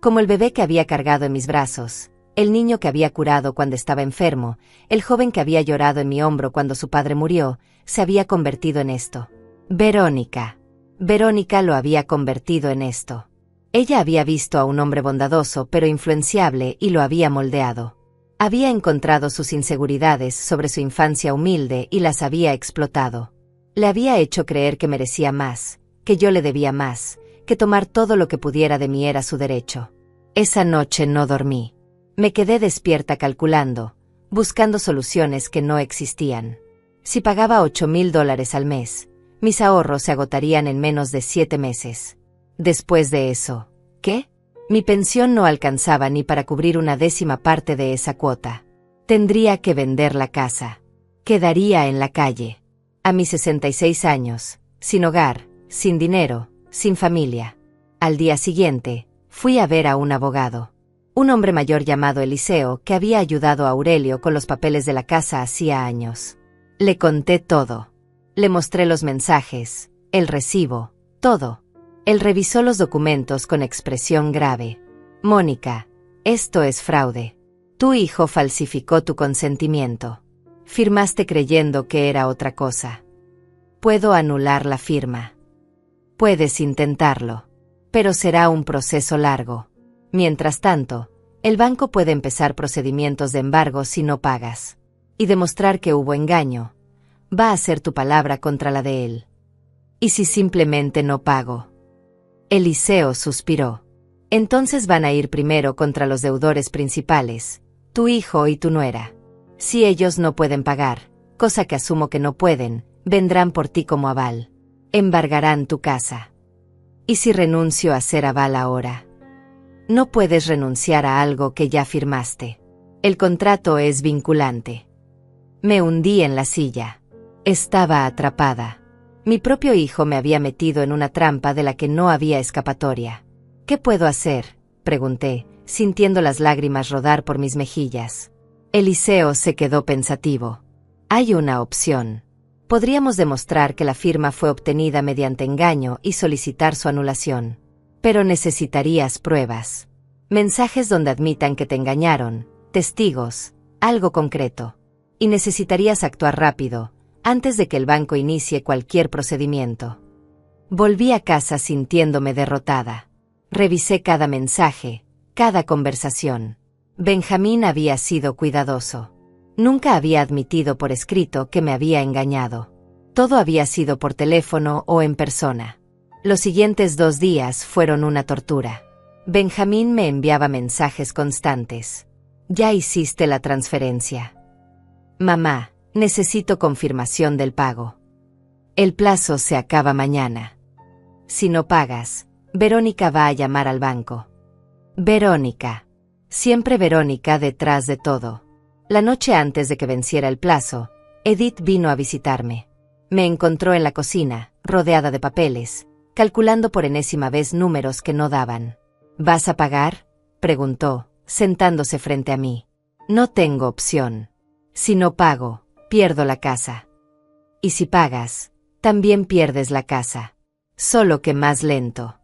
Como el bebé que había cargado en mis brazos, el niño que había curado cuando estaba enfermo, el joven que había llorado en mi hombro cuando su padre murió, se había convertido en esto. Verónica. Verónica lo había convertido en esto. Ella había visto a un hombre bondadoso pero influenciable y lo había moldeado. Había encontrado sus inseguridades sobre su infancia humilde y las había explotado. Le había hecho creer que merecía más, que yo le debía más, que tomar todo lo que pudiera de mí era su derecho. Esa noche no dormí. Me quedé despierta calculando, buscando soluciones que no existían. Si pagaba $8,000 al mes, mis ahorros se agotarían en menos de 7 meses. Después de eso, ¿qué? Mi pensión no alcanzaba ni para cubrir una 10ª parte de esa cuota. Tendría que vender la casa. Quedaría en la calle. A mis 66 años, sin hogar, sin dinero, sin familia. Al día siguiente, fui a ver a un abogado. Un hombre mayor llamado Eliseo que había ayudado a Aurelio con los papeles de la casa hacía años. Le conté todo. Le mostré los mensajes, el recibo, todo. Él revisó los documentos con expresión grave. Mónica, esto es fraude. Tu hijo falsificó tu consentimiento. Firmaste creyendo que era otra cosa. Puedo anular la firma. Puedes intentarlo. Pero será un proceso largo. Mientras tanto, el banco puede empezar procedimientos de embargo si no pagas. Y demostrar que hubo engaño. Va a ser tu palabra contra la de él. ¿Y si simplemente no pago? Eliseo suspiró. Entonces van a ir primero contra los deudores principales, tu hijo y tu nuera. Si ellos no pueden pagar, cosa que asumo que no pueden, vendrán por ti como aval. Embargarán tu casa. ¿Y si renuncio a ser aval ahora? No puedes renunciar a algo que ya firmaste. El contrato es vinculante. Me hundí en la silla. Estaba atrapada. Mi propio hijo me había metido en una trampa de la que no había escapatoria. ¿Qué puedo hacer?, pregunté, sintiendo las lágrimas rodar por mis mejillas. Eliseo se quedó pensativo. Hay una opción. Podríamos demostrar que la firma fue obtenida mediante engaño y solicitar su anulación. Pero necesitarías pruebas. Mensajes donde admitan que te engañaron, testigos, algo concreto. Y necesitarías actuar rápido, antes de que el banco inicie cualquier procedimiento. Volví a casa sintiéndome derrotada. Revisé cada mensaje, cada conversación. Benjamín había sido cuidadoso. Nunca había admitido por escrito que me había engañado. Todo había sido por teléfono o en persona. Los siguientes 2 días fueron una tortura. Benjamín me enviaba mensajes constantes. Ya hiciste la transferencia. Mamá, necesito confirmación del pago. El plazo se acaba mañana. Si no pagas, Verónica va a llamar al banco. Verónica. Siempre Verónica detrás de todo. La noche antes de que venciera el plazo, Edith vino a visitarme. Me encontró en la cocina, rodeada de papeles, calculando por enésima vez números que no daban. ¿Vas a pagar?, preguntó, sentándose frente a mí. No tengo opción. Si no pago, pierdo la casa. Y si pagas, también pierdes la casa. Solo que más lento.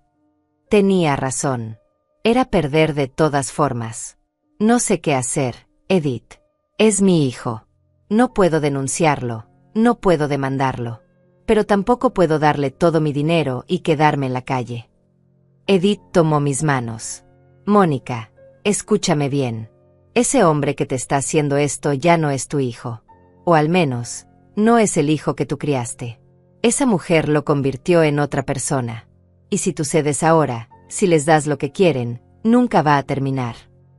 Tenía razón. Era perder de todas formas. No sé qué hacer, Edith. Es mi hijo. No puedo denunciarlo, no puedo demandarlo. Pero tampoco puedo darle todo mi dinero y quedarme en la calle. Edith tomó mis manos. Mónica, escúchame bien. Ese hombre que te está haciendo esto ya no es tu hijo. O al menos, no es el hijo que tú criaste. Esa mujer lo convirtió en otra persona. Y si tú cedes ahora, si les das lo que quieren, nunca va a terminar.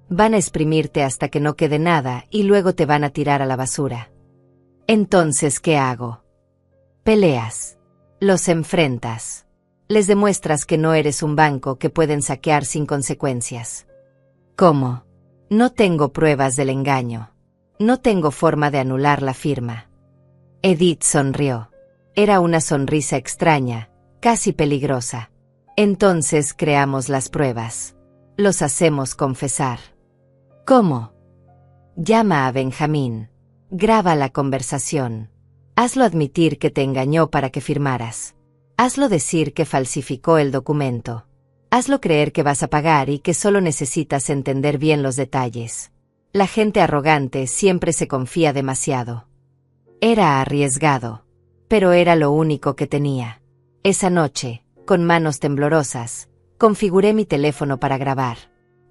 Van a exprimirte hasta que no quede nada y luego te van a tirar a la basura. Entonces, ¿qué hago? Peleas. Los enfrentas. Les demuestras que no eres un banco que pueden saquear sin consecuencias. ¿Cómo? No tengo pruebas del engaño. No tengo forma de anular la firma. Edith sonrió. Era una sonrisa extraña, casi peligrosa. Entonces creamos las pruebas. Los hacemos confesar. ¿Cómo? Llama a Benjamín. Graba la conversación. Hazlo admitir que te engañó para que firmaras. Hazlo decir que falsificó el documento. Hazlo creer que vas a pagar y que solo necesitas entender bien los detalles. La gente arrogante siempre se confía demasiado. Era arriesgado, pero era lo único que tenía. Esa noche, con manos temblorosas, configuré mi teléfono para grabar.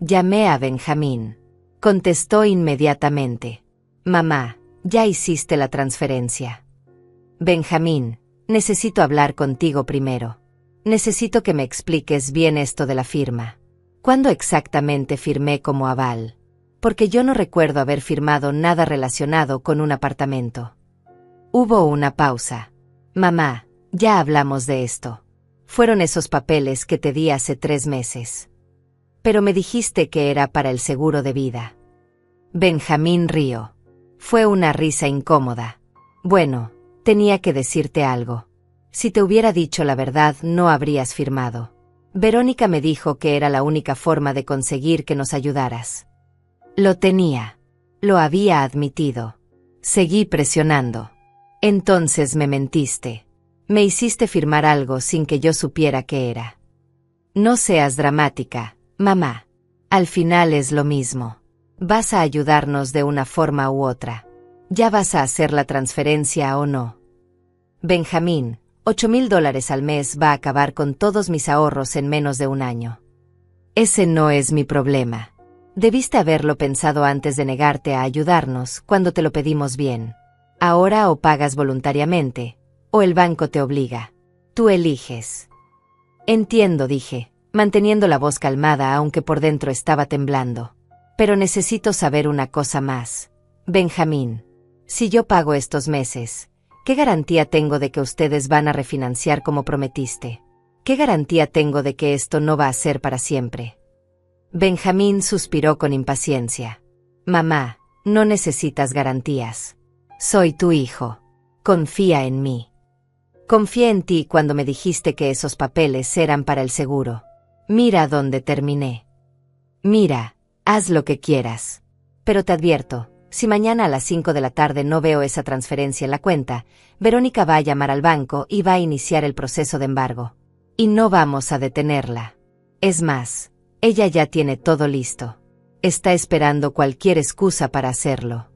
Llamé a Benjamín. Contestó inmediatamente. Mamá, ya hiciste la transferencia. Benjamín, necesito hablar contigo primero. Necesito que me expliques bien esto de la firma. ¿Cuándo exactamente firmé como aval? Porque yo no recuerdo haber firmado nada relacionado con un apartamento. Hubo una pausa. Mamá, ya hablamos de esto. Fueron esos papeles que te di hace 3 meses. Pero me dijiste que era para el seguro de vida. Benjamín rió. Fue una risa incómoda. Bueno, tenía que decirte algo. Si te hubiera dicho la verdad, no habrías firmado. Verónica me dijo que era la única forma de conseguir que nos ayudaras. Lo tenía. Lo había admitido. Seguí presionando. Entonces me mentiste. Me hiciste firmar algo sin que yo supiera qué era. No seas dramática, mamá. Al final es lo mismo. Vas a ayudarnos de una forma u otra. Ya vas a hacer la transferencia o no. Benjamín, $8,000 al mes va a acabar con todos mis ahorros en menos de un año. Ese no es mi problema. Debiste haberlo pensado antes de negarte a ayudarnos cuando te lo pedimos bien. Ahora o pagas voluntariamente, o el banco te obliga. Tú eliges. Entiendo, dije, manteniendo la voz calmada aunque por dentro estaba temblando. Pero necesito saber una cosa más. Benjamín, si yo pago estos meses, ¿qué garantía tengo de que ustedes van a refinanciar como prometiste? ¿Qué garantía tengo de que esto no va a ser para siempre? Benjamín suspiró con impaciencia. Mamá, no necesitas garantías. Soy tu hijo. Confía en mí. Confié en ti cuando me dijiste que esos papeles eran para el seguro. Mira dónde terminé. Mira, haz lo que quieras. Pero te advierto, si mañana a las 5 de la tarde no veo esa transferencia en la cuenta, Verónica va a llamar al banco y va a iniciar el proceso de embargo. Y no vamos a detenerla. Es más, ella ya tiene todo listo. Está esperando cualquier excusa para hacerlo.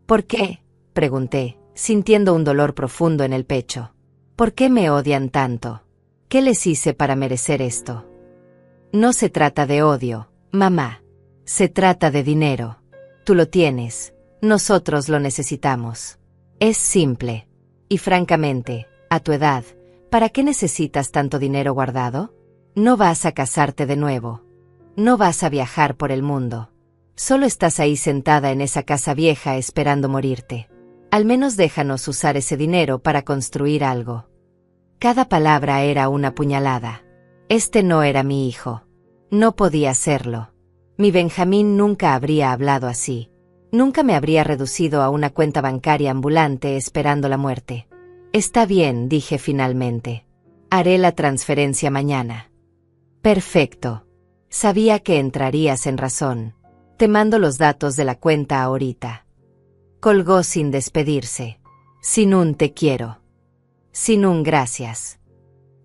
¿Por qué?, pregunté, sintiendo un dolor profundo en el pecho. ¿Por qué me odian tanto? ¿Qué les hice para merecer esto? No se trata de odio, mamá. Se trata de dinero. Tú lo tienes. Nosotros lo necesitamos. Es simple. Y francamente, a tu edad, ¿para qué necesitas tanto dinero guardado? No vas a casarte de nuevo. No vas a viajar por el mundo. Solo estás ahí sentada en esa casa vieja esperando morirte. Al menos déjanos usar ese dinero para construir algo. Cada palabra era una puñalada. Este no era mi hijo. No podía serlo. Mi Benjamín nunca habría hablado así. Nunca me habría reducido a una cuenta bancaria ambulante esperando la muerte. Está bien, dije finalmente. Haré la transferencia mañana. Perfecto. Sabía que entrarías en razón. Te mando los datos de la cuenta ahorita. Colgó sin despedirse. Sin un te quiero. Sin un gracias.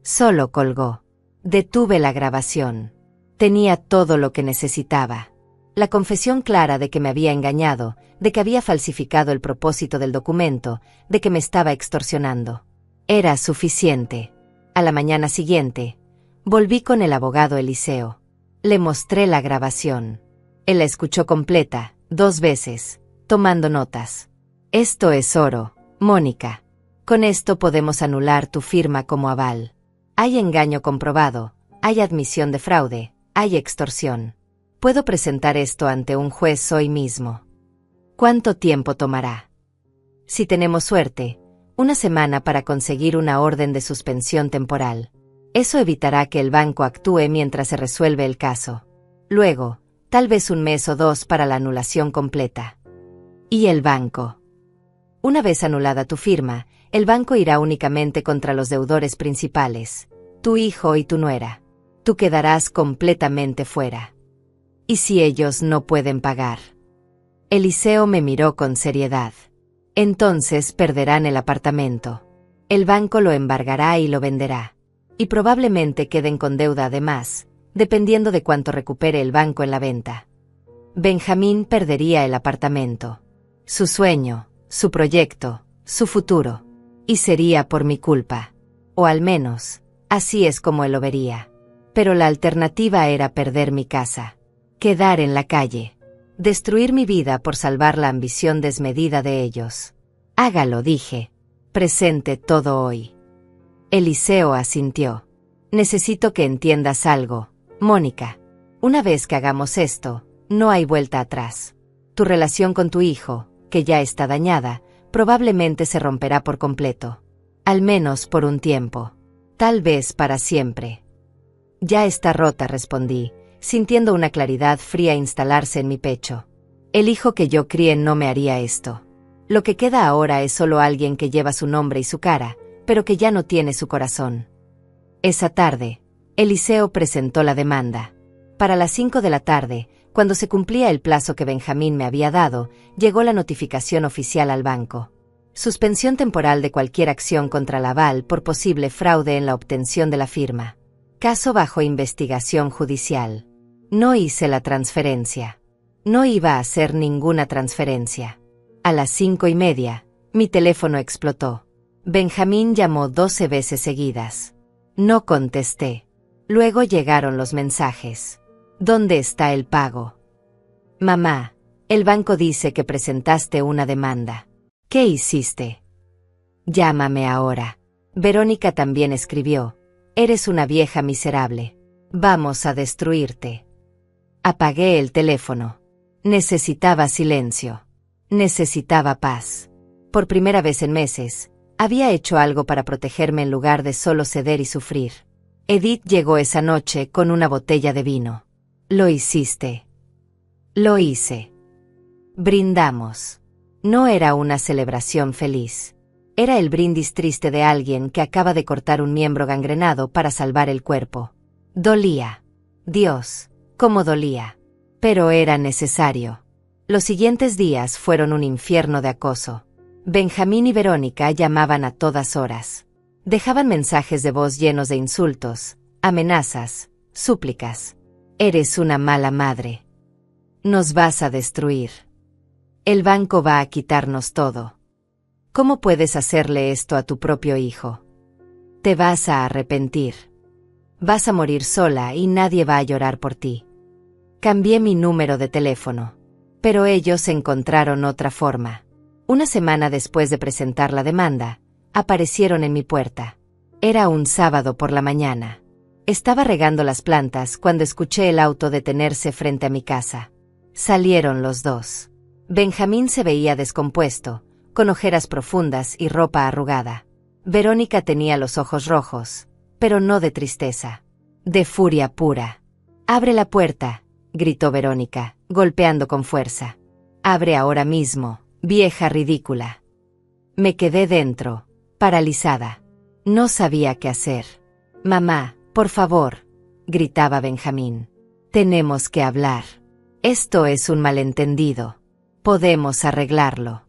Solo colgó. Detuve la grabación. Tenía todo lo que necesitaba. La confesión clara de que me había engañado, de que había falsificado el propósito del documento, de que me estaba extorsionando. Era suficiente. A la mañana siguiente, volví con el abogado Eliseo. Le mostré la grabación. Él la escuchó completa, 2 veces, tomando notas. Esto es oro, Mónica. Con esto podemos anular tu firma como aval. Hay engaño comprobado, hay admisión de fraude, hay extorsión. Puedo presentar esto ante un juez hoy mismo. ¿Cuánto tiempo tomará? Si tenemos suerte, 1 semana para conseguir una orden de suspensión temporal. Eso evitará que el banco actúe mientras se resuelve el caso. Luego, tal vez 1 mes o 2 para la anulación completa. ¿Y el banco? Una vez anulada tu firma, el banco irá únicamente contra los deudores principales, tu hijo y tu nuera. Tú quedarás completamente fuera. ¿Y si ellos no pueden pagar? Eliseo me miró con seriedad. Entonces perderán el apartamento. El banco lo embargará y lo venderá. Y probablemente queden con deuda además, dependiendo de cuánto recupere el banco en la venta. Benjamín perdería el apartamento. Su sueño, su proyecto, su futuro. Y sería por mi culpa. O al menos, así es como él lo vería. Pero la alternativa era perder mi casa. Quedar en la calle. Destruir mi vida por salvar la ambición desmedida de ellos. Hágalo, dije. Presente todo hoy. Eliseo asintió. Necesito que entiendas algo, Mónica. Una vez que hagamos esto, no hay vuelta atrás. Tu relación con tu hijo, que ya está dañada, probablemente se romperá por completo. Al menos por un tiempo. Tal vez para siempre. Ya está rota, respondí, sintiendo una claridad fría instalarse en mi pecho. El hijo que yo crié no me haría esto. Lo que queda ahora es solo alguien que lleva su nombre y su cara, pero que ya no tiene su corazón. Esa tarde, Eliseo presentó la demanda. Para las 5 de la tarde, cuando se cumplía el plazo que Benjamín me había dado, llegó la notificación oficial al banco. Suspensión temporal de cualquier acción contra Laval por posible fraude en la obtención de la firma. Caso bajo investigación judicial. No hice la transferencia. No iba a hacer ninguna transferencia. A las 5:30, mi teléfono explotó. Benjamín llamó 12 veces seguidas. No contesté. Luego llegaron los mensajes. ¿Dónde está el pago? Mamá, el banco dice que presentaste una demanda. ¿Qué hiciste? Llámame ahora. Verónica también escribió: eres una vieja miserable. Vamos a destruirte. Apagué el teléfono. Necesitaba silencio. Necesitaba paz. Por primera vez en meses, había hecho algo para protegerme en lugar de solo ceder y sufrir. Edith llegó esa noche con una botella de vino. Lo hiciste. Lo hice. Brindamos. No era una celebración feliz. Era el brindis triste de alguien que acaba de cortar un miembro gangrenado para salvar el cuerpo. Dolía. Dios, cómo dolía. Pero era necesario. Los siguientes días fueron un infierno de acoso. Benjamín y Verónica llamaban a todas horas. Dejaban mensajes de voz llenos de insultos, amenazas, súplicas. Eres una mala madre. Nos vas a destruir. El banco va a quitarnos todo. ¿Cómo puedes hacerle esto a tu propio hijo? Te vas a arrepentir. Vas a morir sola y nadie va a llorar por ti. Cambié mi número de teléfono. Pero ellos encontraron otra forma. Una semana después de presentar la demanda, aparecieron en mi puerta. Era un sábado por la mañana. Estaba regando las plantas cuando escuché el auto detenerse frente a mi casa. Salieron los dos. Benjamín se veía descompuesto, con ojeras profundas y ropa arrugada. Verónica tenía los ojos rojos, pero no de tristeza, de furia pura. «Abre la puerta», gritó Verónica, golpeando con fuerza. «Abre ahora mismo, vieja ridícula». Me quedé dentro, paralizada. No sabía qué hacer. «Mamá, por favor», gritaba Benjamín. «Tenemos que hablar. Esto es un malentendido. Podemos arreglarlo».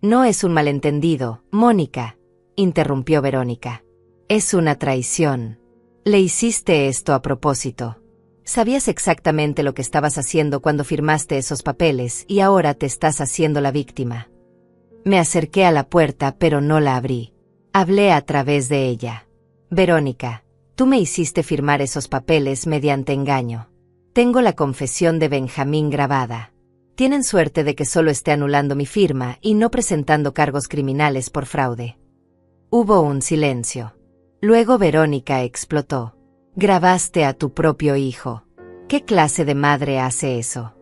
«No es un malentendido, Mónica», interrumpió Verónica. «Es una traición. Le hiciste esto a propósito. Sabías exactamente lo que estabas haciendo cuando firmaste esos papeles y ahora te estás haciendo la víctima». Me acerqué a la puerta pero no la abrí. Hablé a través de ella. «Verónica, tú me hiciste firmar esos papeles mediante engaño. Tengo la confesión de Benjamín grabada. Tienen suerte de que solo esté anulando mi firma y no presentando cargos criminales por fraude». Hubo un silencio. Luego Verónica explotó. «Grabaste a tu propio hijo. ¿Qué clase de madre hace eso?»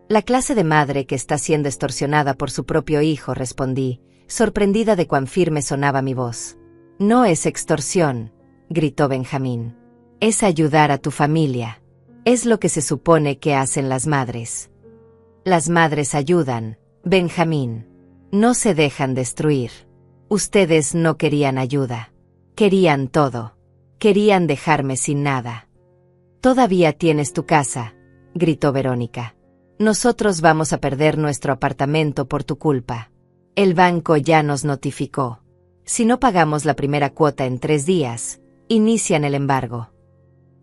«La clase de madre que está siendo extorsionada por su propio hijo», respondí, sorprendida de cuán firme sonaba mi voz. «No es extorsión», gritó Benjamín. «Es ayudar a tu familia. Es lo que se supone que hacen las madres». «Las madres ayudan, Benjamín. No se dejan destruir. Ustedes no querían ayuda. Querían todo. Querían dejarme sin nada». «Todavía tienes tu casa», gritó Verónica. «Nosotros vamos a perder nuestro apartamento por tu culpa. El banco ya nos notificó. Si no pagamos la primera cuota en 3 días, inician el embargo.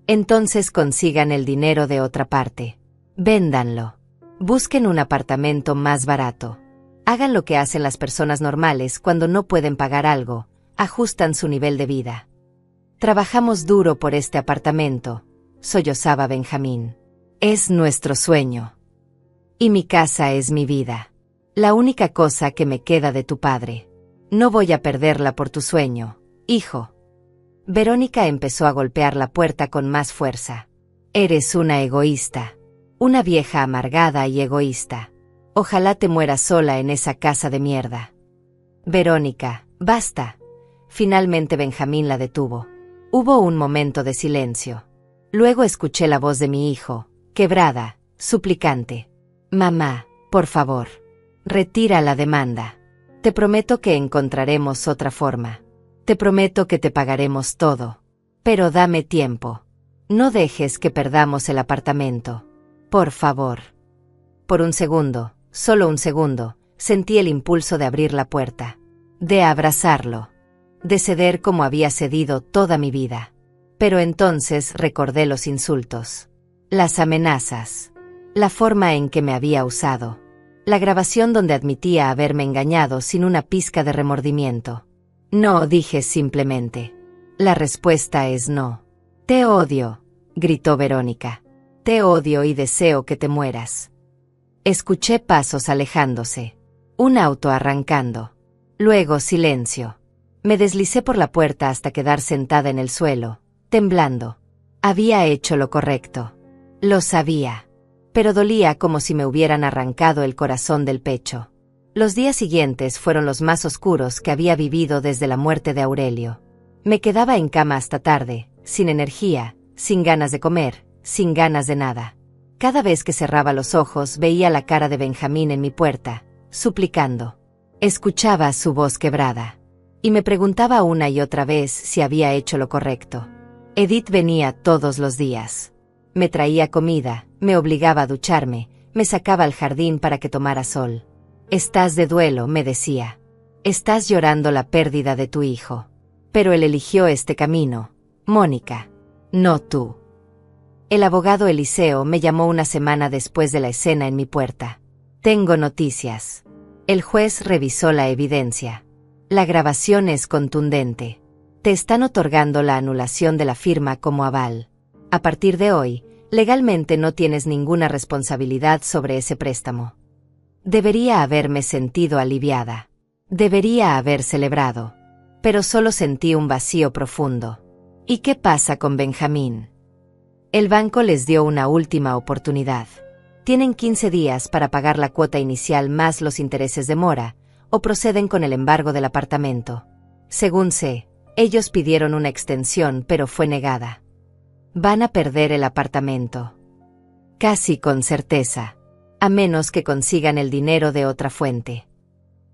Entonces consigan el dinero de otra parte. Véndanlo. Busquen un apartamento más barato. Hagan lo que hacen las personas normales cuando no pueden pagar algo, ajustan su nivel de vida. Trabajamos duro por este apartamento», sollozaba Benjamín. «Es nuestro sueño. Y mi casa es mi vida. La única cosa que me queda de tu padre. No voy a perderla por tu sueño, hijo». Verónica empezó a golpear la puerta con más fuerza. «Eres una egoísta. Una vieja amargada y egoísta. Ojalá te mueras sola en esa casa de mierda». «Verónica, basta». Finalmente Benjamín la detuvo. Hubo un momento de silencio. Luego escuché la voz de mi hijo, quebrada, suplicante. «Mamá, por favor, retira la demanda. Te prometo que encontraremos otra forma. Te prometo que te pagaremos todo. Pero dame tiempo. No dejes que perdamos el apartamento. Por favor». Por un segundo, solo un segundo, sentí el impulso de abrir la puerta. De abrazarlo. De ceder como había cedido toda mi vida. Pero entonces recordé los insultos. Las amenazas. La forma en que me había usado. La grabación donde admitía haberme engañado sin una pizca de remordimiento. «No», dije simplemente. «La respuesta es no». «Te odio», gritó Verónica. «Te odio y deseo que te mueras». Escuché pasos alejándose. Un auto arrancando. Luego silencio. Me deslicé por la puerta hasta quedar sentada en el suelo, temblando. Había hecho lo correcto. Lo sabía. Pero dolía como si me hubieran arrancado el corazón del pecho. Los días siguientes fueron los más oscuros que había vivido desde la muerte de Aurelio. Me quedaba en cama hasta tarde, sin energía, sin ganas de comer, sin ganas de nada. Cada vez que cerraba los ojos veía la cara de Benjamín en mi puerta, suplicando. Escuchaba su voz quebrada. Y me preguntaba una y otra vez si había hecho lo correcto. Edith venía todos los días. Me traía comida, me obligaba a ducharme, me sacaba al jardín para que tomara sol. Estás de duelo, me decía. Estás llorando la pérdida de tu hijo. Pero él eligió este camino, Mónica. No tú. El abogado Eliseo me llamó una semana después de la escena en mi puerta. Tengo noticias. El juez revisó la evidencia. La grabación es contundente. Te están otorgando la anulación de la firma como aval. A partir de hoy, legalmente no tienes ninguna responsabilidad sobre ese préstamo. Debería haberme sentido aliviada. Debería haber celebrado. Pero solo sentí un vacío profundo. ¿Y qué pasa con Benjamín? El banco les dio una última oportunidad. Tienen 15 días para pagar la cuota inicial más los intereses de mora, o proceden con el embargo del apartamento. Según sé, ellos pidieron una extensión pero fue negada. Van a perder el apartamento. Casi con certeza. A menos que consigan el dinero de otra fuente.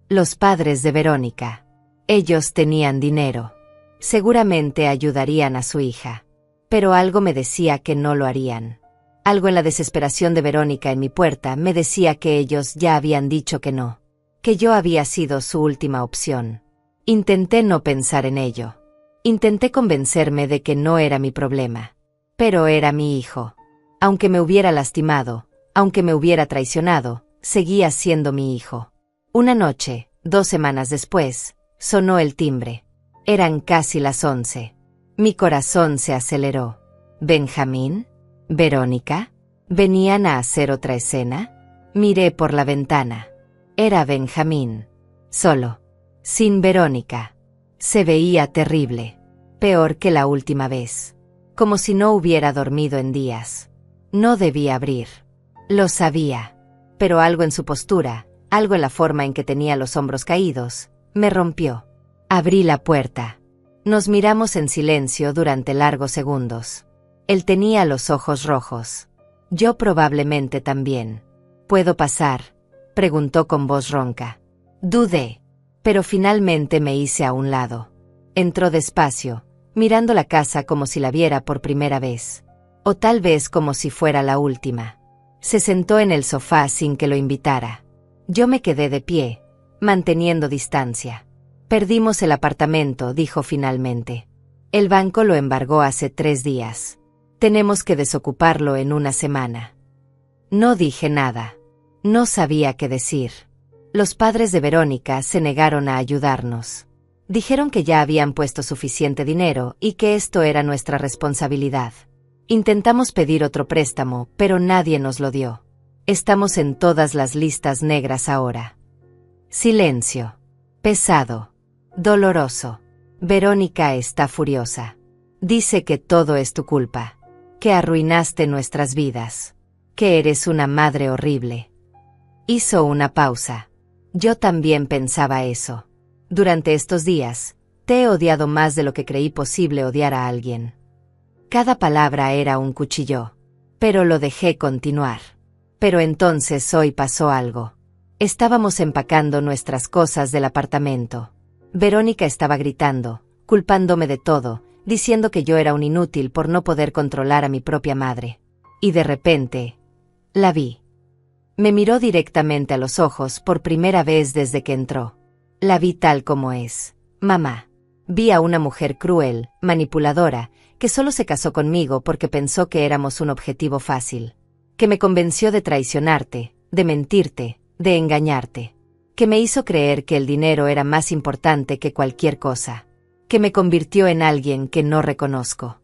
Los padres de Verónica. Ellos tenían dinero. Seguramente ayudarían a su hija. Pero algo me decía que no lo harían. Algo en la desesperación de Verónica en mi puerta me decía que ellos ya habían dicho que no. Que yo había sido su última opción. Intenté no pensar en ello. Intenté convencerme de que no era mi problema. Pero era mi hijo. Aunque me hubiera lastimado, aunque me hubiera traicionado, seguía siendo mi hijo. Una noche, 2 semanas después, sonó el timbre. Eran casi las 11. Mi corazón se aceleró. ¿Benjamín? ¿Verónica? ¿Venían a hacer otra escena? Miré por la ventana. Era Benjamín. Solo. Sin Verónica. Se veía terrible. Peor que la última vez. Como si no hubiera dormido en días. No debía abrir. Lo sabía. Pero algo en su postura, algo en la forma en que tenía los hombros caídos, me rompió. Abrí la puerta. Nos miramos en silencio durante largos segundos. Él tenía los ojos rojos. Yo probablemente también. ¿Puedo pasar?, preguntó con voz ronca. Dudé. Pero finalmente me hice a un lado. Entró despacio, mirando la casa como si la viera por primera vez. O tal vez como si fuera la última. Se sentó en el sofá sin que lo invitara. Yo me quedé de pie, manteniendo distancia. Perdimos el apartamento, dijo finalmente. El banco lo embargó hace 3 días. Tenemos que desocuparlo en una semana. No dije nada. No sabía qué decir. Los padres de Verónica se negaron a ayudarnos. Dijeron que ya habían puesto suficiente dinero y que esto era nuestra responsabilidad. Intentamos pedir otro préstamo, pero nadie nos lo dio. Estamos en todas las listas negras ahora. Silencio. Pesado. Doloroso. Verónica está furiosa. Dice que todo es tu culpa. Que arruinaste nuestras vidas. Que eres una madre horrible. Hizo una pausa. Yo también pensaba eso. Durante estos días, te he odiado más de lo que creí posible odiar a alguien. Cada palabra era un cuchillo. Pero lo dejé continuar. Pero entonces hoy pasó algo. Estábamos empacando nuestras cosas del apartamento. Verónica estaba gritando, culpándome de todo, diciendo que yo era un inútil por no poder controlar a mi propia madre. Y de repente, la vi. Me miró directamente a los ojos por primera vez desde que entró. La vi tal como es. Mamá. Vi a una mujer cruel, manipuladora, que solo se casó conmigo porque pensó que éramos un objetivo fácil. Que me convenció de traicionarte, de mentirte, de engañarte. Que me hizo creer que el dinero era más importante que cualquier cosa. Que me convirtió en alguien que no reconozco.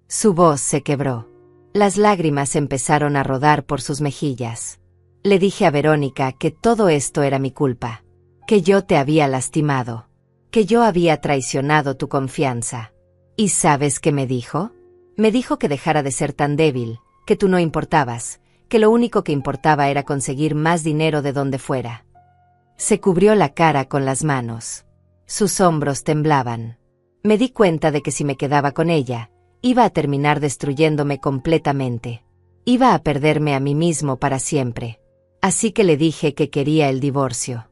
Su voz se quebró. Las lágrimas empezaron a rodar por sus mejillas. Le dije a Verónica que todo esto era mi culpa. Que yo te había lastimado. que yo había traicionado tu confianza. ¿Y sabes qué me dijo? Me dijo que dejara de ser tan débil, que tú no importabas, que lo único que importaba era conseguir más dinero de donde fuera. Se cubrió la cara con las manos. Sus hombros temblaban. Me di cuenta de que si me quedaba con ella, iba a terminar destruyéndome completamente. Iba a perderme a mí mismo para siempre. Así que le dije que quería el divorcio.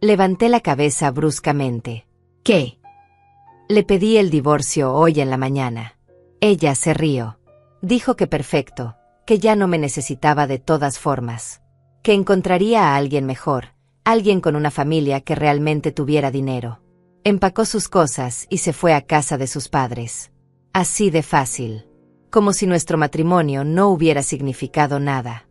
Levanté la cabeza bruscamente. ¿Qué? Le pedí el divorcio hoy en la mañana. Ella se rió. Dijo que perfecto, que ya no me necesitaba de todas formas. Que encontraría a alguien mejor, alguien con una familia que realmente tuviera dinero. Empacó sus cosas y se fue a casa de sus padres. Así de fácil. Como si nuestro matrimonio no hubiera significado nada.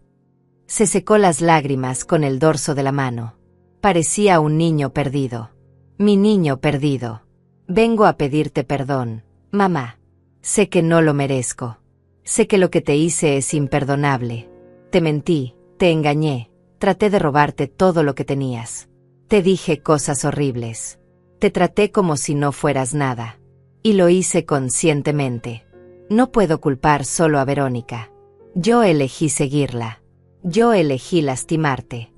Se secó las lágrimas con el dorso de la mano. Parecía un niño perdido. Mi niño perdido. Vengo a pedirte perdón, mamá. Sé que no lo merezco. Sé que lo que te hice es imperdonable. Te mentí, te engañé, traté de robarte todo lo que tenías. Te dije cosas horribles. Te traté como si no fueras nada. Y lo hice conscientemente. No puedo culpar solo a Verónica. Yo elegí seguirla. Yo elegí lastimarte.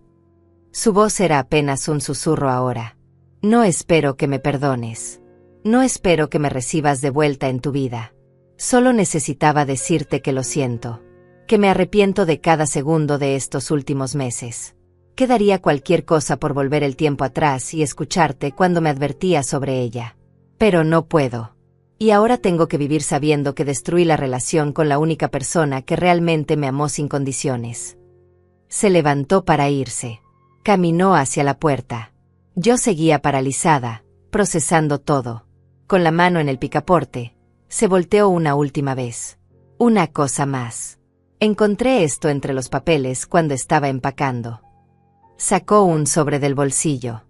Su voz era apenas un susurro ahora. No espero que me perdones. No espero que me recibas de vuelta en tu vida. Solo necesitaba decirte que lo siento. Que me arrepiento de cada segundo de estos últimos meses. Que daría cualquier cosa por volver el tiempo atrás y escucharte cuando me advertías sobre ella. Pero no puedo. Y ahora tengo que vivir sabiendo que destruí la relación con la única persona que realmente me amó sin condiciones. Se levantó para irse. Caminó hacia la puerta. Yo seguía paralizada, procesando todo. Con la mano en el picaporte, se volteó una última vez. Una cosa más. Encontré esto entre los papeles cuando estaba empacando. Sacó un sobre del bolsillo.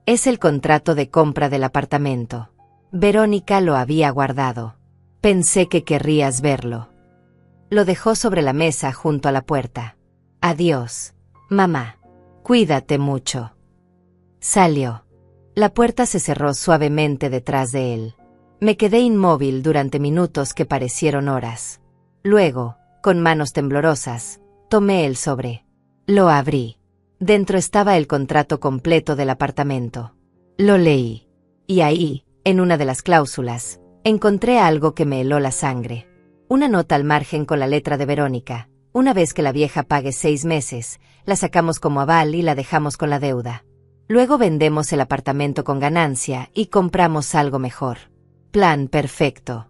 Es el contrato de compra del apartamento. Verónica lo había guardado. Pensé que querrías verlo. Lo dejó sobre la mesa junto a la puerta. Adiós, mamá. Cuídate mucho. Salió. La puerta se cerró suavemente detrás de él. Me quedé inmóvil durante minutos que parecieron horas. Luego, con manos temblorosas, tomé el sobre. Lo abrí. Dentro estaba el contrato completo del apartamento. Lo leí. Y ahí, en una de las cláusulas, encontré algo que me heló la sangre. Una nota al margen con la letra de Verónica. Una vez que la vieja pague 6 meses, la sacamos como aval y la dejamos con la deuda. Luego vendemos el apartamento con ganancia y compramos algo mejor. Plan perfecto.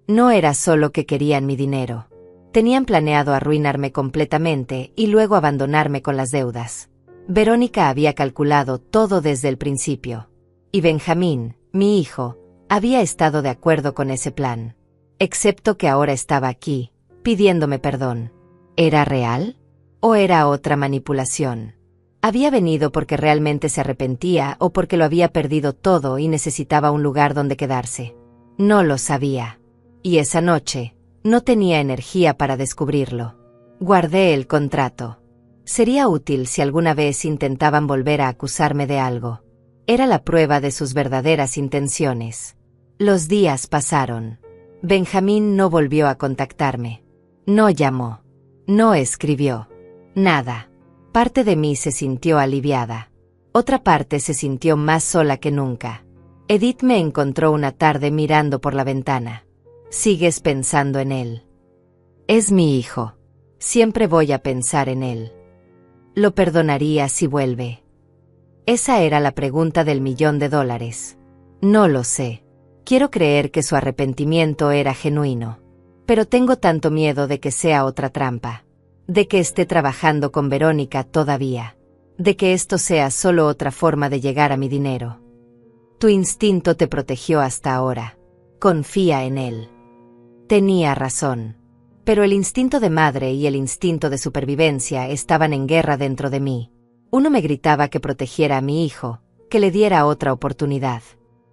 No era solo que querían mi dinero. Tenían planeado arruinarme completamente y luego abandonarme con las deudas. Verónica había calculado todo desde el principio. Y Benjamín, mi hijo, había estado de acuerdo con ese plan. Excepto que ahora estaba aquí, pidiéndome perdón. ¿Era real? ¿O era otra manipulación? ¿Había venido porque realmente se arrepentía o porque lo había perdido todo y necesitaba un lugar donde quedarse? No lo sabía. Y esa noche, no tenía energía para descubrirlo. Guardé el contrato. Sería útil si alguna vez intentaban volver a acusarme de algo. Era la prueba de sus verdaderas intenciones. Los días pasaron. Benjamín no volvió a contactarme. No llamó. No escribió. Nada. Parte de mí se sintió aliviada. Otra parte se sintió más sola que nunca. Edith me encontró una tarde mirando por la ventana. ¿Sigues pensando en él? Es mi hijo. Siempre voy a pensar en él. ¿Lo perdonaría si vuelve? Esa era la pregunta del $1.000.000. No lo sé. Quiero creer que su arrepentimiento era genuino. Pero tengo tanto miedo de que sea otra trampa. De que esté trabajando con Verónica todavía. De que esto sea solo otra forma de llegar a mi dinero. Tu instinto te protegió hasta ahora. Confía en él. Tenía razón. Pero el instinto de madre y el instinto de supervivencia estaban en guerra dentro de mí. Uno me gritaba que protegiera a mi hijo, que le diera otra oportunidad.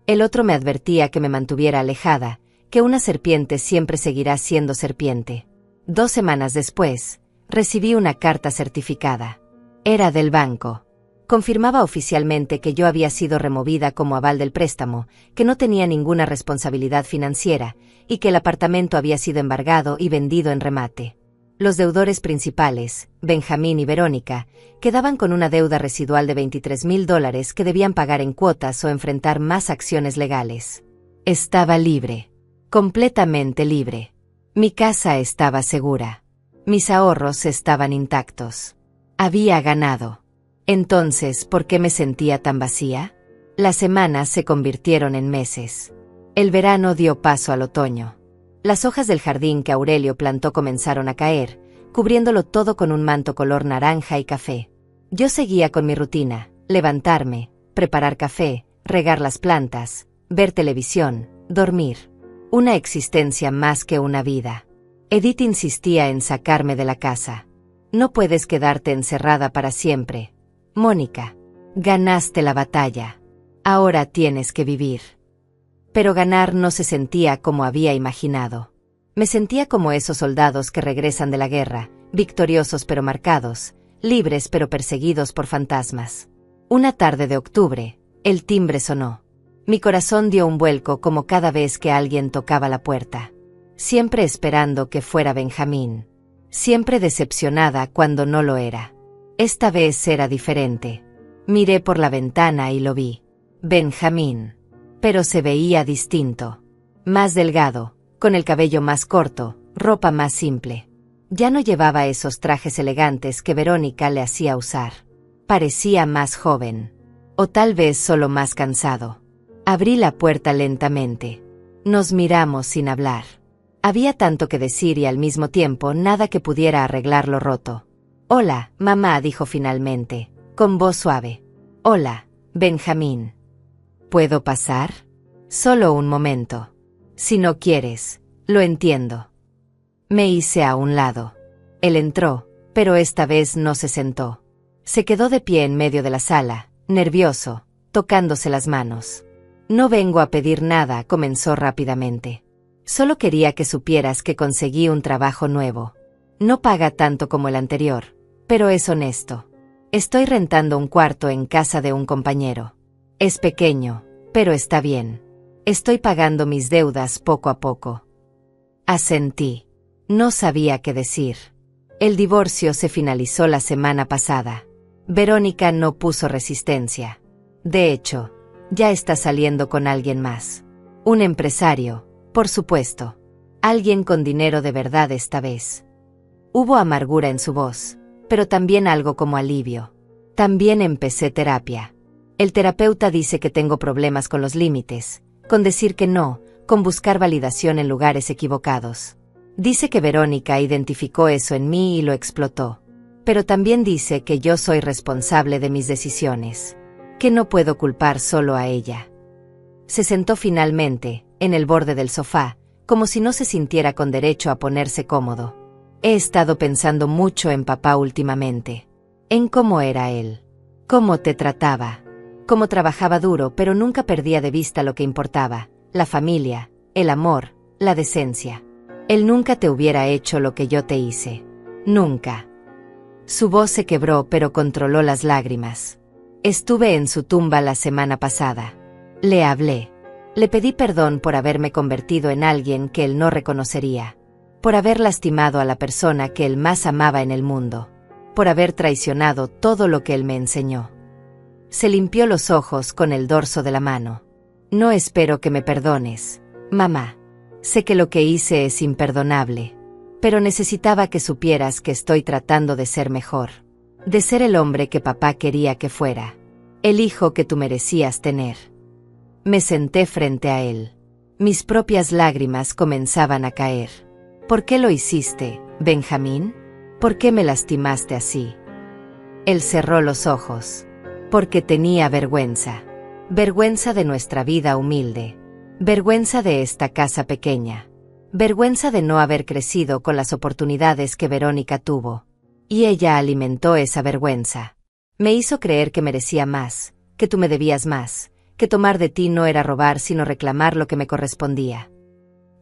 El otro me advertía que me mantuviera alejada, que una serpiente siempre seguirá siendo serpiente. 2 semanas después, recibí una carta certificada. Era del banco. Confirmaba oficialmente que yo había sido removida como aval del préstamo, que no tenía ninguna responsabilidad financiera, y que el apartamento había sido embargado y vendido en remate. Los deudores principales, Benjamín y Verónica, quedaban con una deuda residual de $23,000 que debían pagar en cuotas o enfrentar más acciones legales. Estaba libre. Completamente libre. Mi casa estaba segura. Mis ahorros estaban intactos. Había ganado. Entonces, ¿por qué me sentía tan vacía? Las semanas se convirtieron en meses. El verano dio paso al otoño. Las hojas del jardín que Aurelio plantó comenzaron a caer, cubriéndolo todo con un manto color naranja y café. Yo seguía con mi rutina: levantarme, preparar café, regar las plantas, ver televisión, dormir. Una existencia más que una vida. Edith insistía en sacarme de la casa. No puedes quedarte encerrada para siempre. Mónica, ganaste la batalla. Ahora tienes que vivir. Pero ganar no se sentía como había imaginado. Me sentía como esos soldados que regresan de la guerra, victoriosos pero marcados, libres pero perseguidos por fantasmas. Una tarde de octubre, el timbre sonó. Mi corazón dio un vuelco como cada vez que alguien tocaba la puerta. Siempre esperando que fuera Benjamín. Siempre decepcionada cuando no lo era. Esta vez era diferente. Miré por la ventana y lo vi. Benjamín. Pero se veía distinto. Más delgado, con el cabello más corto, ropa más simple. Ya no llevaba esos trajes elegantes que Verónica le hacía usar. Parecía más joven. O tal vez solo más cansado. Abrí la puerta lentamente. Nos miramos sin hablar. Había tanto que decir y al mismo tiempo nada que pudiera arreglar lo roto. «Hola, mamá», dijo finalmente, con voz suave. «Hola, Benjamín. ¿Puedo pasar? Solo un momento. Si no quieres, lo entiendo». Me hice a un lado. Él entró, pero esta vez no se sentó. Se quedó de pie en medio de la sala, nervioso, tocándose las manos. «No vengo a pedir nada», comenzó rápidamente. «Solo quería que supieras que conseguí un trabajo nuevo. No paga tanto como el anterior, pero es honesto. Estoy rentando un cuarto en casa de un compañero. Es pequeño, pero está bien. Estoy pagando mis deudas poco a poco». Asentí. No sabía qué decir. El divorcio se finalizó la semana pasada. Verónica no puso resistencia. De hecho, ya está saliendo con alguien más. Un empresario, por supuesto. Alguien con dinero de verdad esta vez. Hubo amargura en su voz, pero también algo como alivio. También empecé terapia. El terapeuta dice que tengo problemas con los límites, con decir que no, con buscar validación en lugares equivocados. Dice que Verónica identificó eso en mí y lo explotó. Pero también dice que yo soy responsable de mis decisiones, que no puedo culpar solo a ella. Se sentó finalmente, en el borde del sofá, como si no se sintiera con derecho a ponerse cómodo. He estado pensando mucho en papá últimamente. En cómo era él. Cómo te trataba. Cómo trabajaba duro pero nunca perdía de vista lo que importaba. La familia, el amor, la decencia. Él nunca te hubiera hecho lo que yo te hice. Nunca. Su voz se quebró pero controló las lágrimas. Estuve en su tumba la semana pasada. Le hablé. Le pedí perdón por haberme convertido en alguien que él no reconocería. Por haber lastimado a la persona que él más amaba en el mundo. Por haber traicionado todo lo que él me enseñó. Se limpió los ojos con el dorso de la mano. No espero que me perdones, mamá. Sé que lo que hice es imperdonable. Pero necesitaba que supieras que estoy tratando de ser mejor. De ser el hombre que papá quería que fuera. El hijo que tú merecías tener. Me senté frente a él. Mis propias lágrimas comenzaban a caer. ¿Por qué lo hiciste, Benjamín? ¿Por qué me lastimaste así? Él cerró los ojos. Porque tenía vergüenza. Vergüenza de nuestra vida humilde. Vergüenza de esta casa pequeña. Vergüenza de no haber crecido con las oportunidades que Verónica tuvo. Y ella alimentó esa vergüenza. Me hizo creer que merecía más, que tú me debías más, que tomar de ti no era robar sino reclamar lo que me correspondía.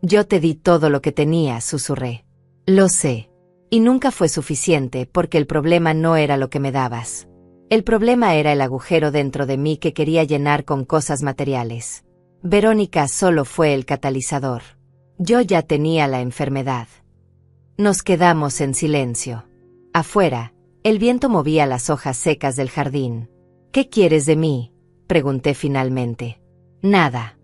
Yo te di todo lo que tenía, susurré. Lo sé. Y nunca fue suficiente porque el problema no era lo que me dabas. El problema era el agujero dentro de mí que quería llenar con cosas materiales. Verónica solo fue el catalizador. Yo ya tenía la enfermedad. Nos quedamos en silencio. Afuera, el viento movía las hojas secas del jardín. ¿Qué quieres de mí?, pregunté finalmente. Nada.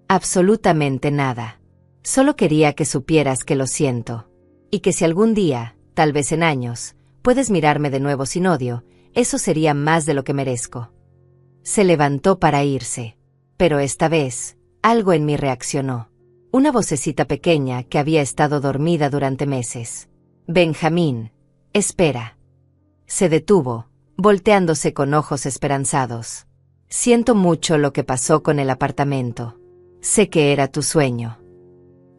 Absolutamente nada. Solo quería que supieras que lo siento. Y que si algún día, tal vez en años, puedes mirarme de nuevo sin odio, eso sería más de lo que merezco. Se levantó para irse. Pero esta vez, algo en mí reaccionó. Una vocecita pequeña que había estado dormida durante meses. Benjamín, espera. Se detuvo, volteándose con ojos esperanzados. Siento mucho lo que pasó con el apartamento. Sé que era tu sueño.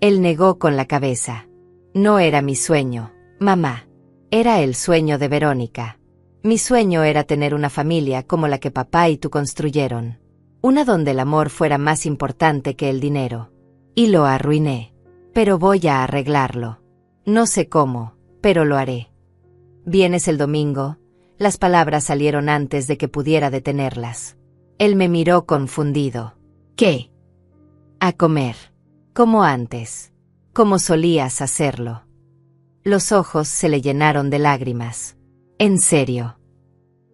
Él negó con la cabeza. No era mi sueño, mamá. Era el sueño de Verónica. Mi sueño era tener una familia como la que papá y tú construyeron. Una donde el amor fuera más importante que el dinero. Y lo arruiné. Pero voy a arreglarlo. No sé cómo, pero lo haré. ¿Vienes el domingo? Las palabras salieron antes de que pudiera detenerlas. Él me miró confundido. ¿Qué? A comer. Como antes. Como solías hacerlo. Los ojos se le llenaron de lágrimas. En serio.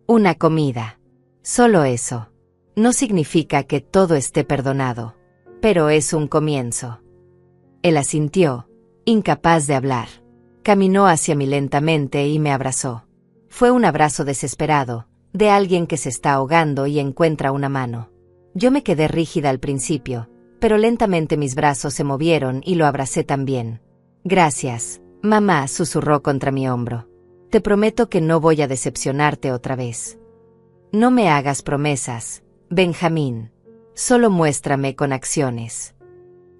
Una comida. Solo eso. No significa que todo esté perdonado. Pero es un comienzo. Él asintió, incapaz de hablar. Caminó hacia mí lentamente y me abrazó. Fue un abrazo desesperado, de alguien que se está ahogando y encuentra una mano. Yo me quedé rígida al principio, pero lentamente mis brazos se movieron y lo abracé también. Gracias, mamá, susurró contra mi hombro. Te prometo que no voy a decepcionarte otra vez. No me hagas promesas, Benjamín. Solo muéstrame con acciones.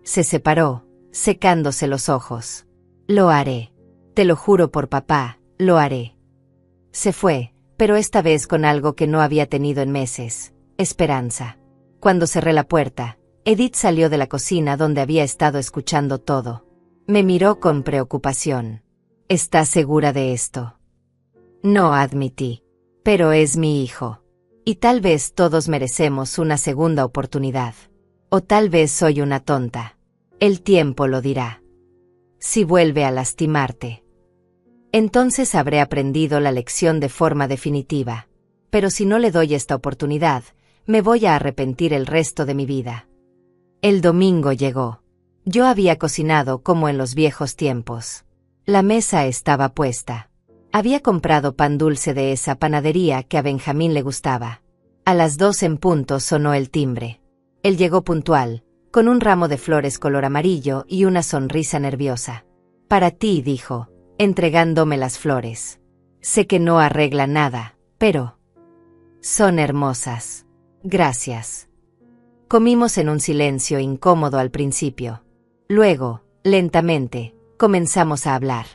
Se separó, secándose los ojos. Lo haré. Te lo juro por papá, lo haré. Se fue, pero esta vez con algo que no había tenido en meses: esperanza. Cuando cerré la puerta, Edith salió de la cocina donde había estado escuchando todo. Me miró con preocupación. ¿Estás segura de esto? No, admití. Pero es mi hijo. Y tal vez todos merecemos una segunda oportunidad. O tal vez soy una tonta. El tiempo lo dirá. Si vuelve a lastimarte, entonces habré aprendido la lección de forma definitiva. Pero si no le doy esta oportunidad, me voy a arrepentir el resto de mi vida. El domingo llegó. Yo había cocinado como en los viejos tiempos. La mesa estaba puesta. Había comprado pan dulce de esa panadería que a Benjamín le gustaba. A las 2 en punto sonó el timbre. Él llegó puntual, con un ramo de flores color amarillo y una sonrisa nerviosa. Para ti, dijo, entregándome las flores. Sé que no arregla nada, pero son hermosas. Gracias. Comimos en un silencio incómodo al principio. Luego, lentamente, comenzamos a hablar.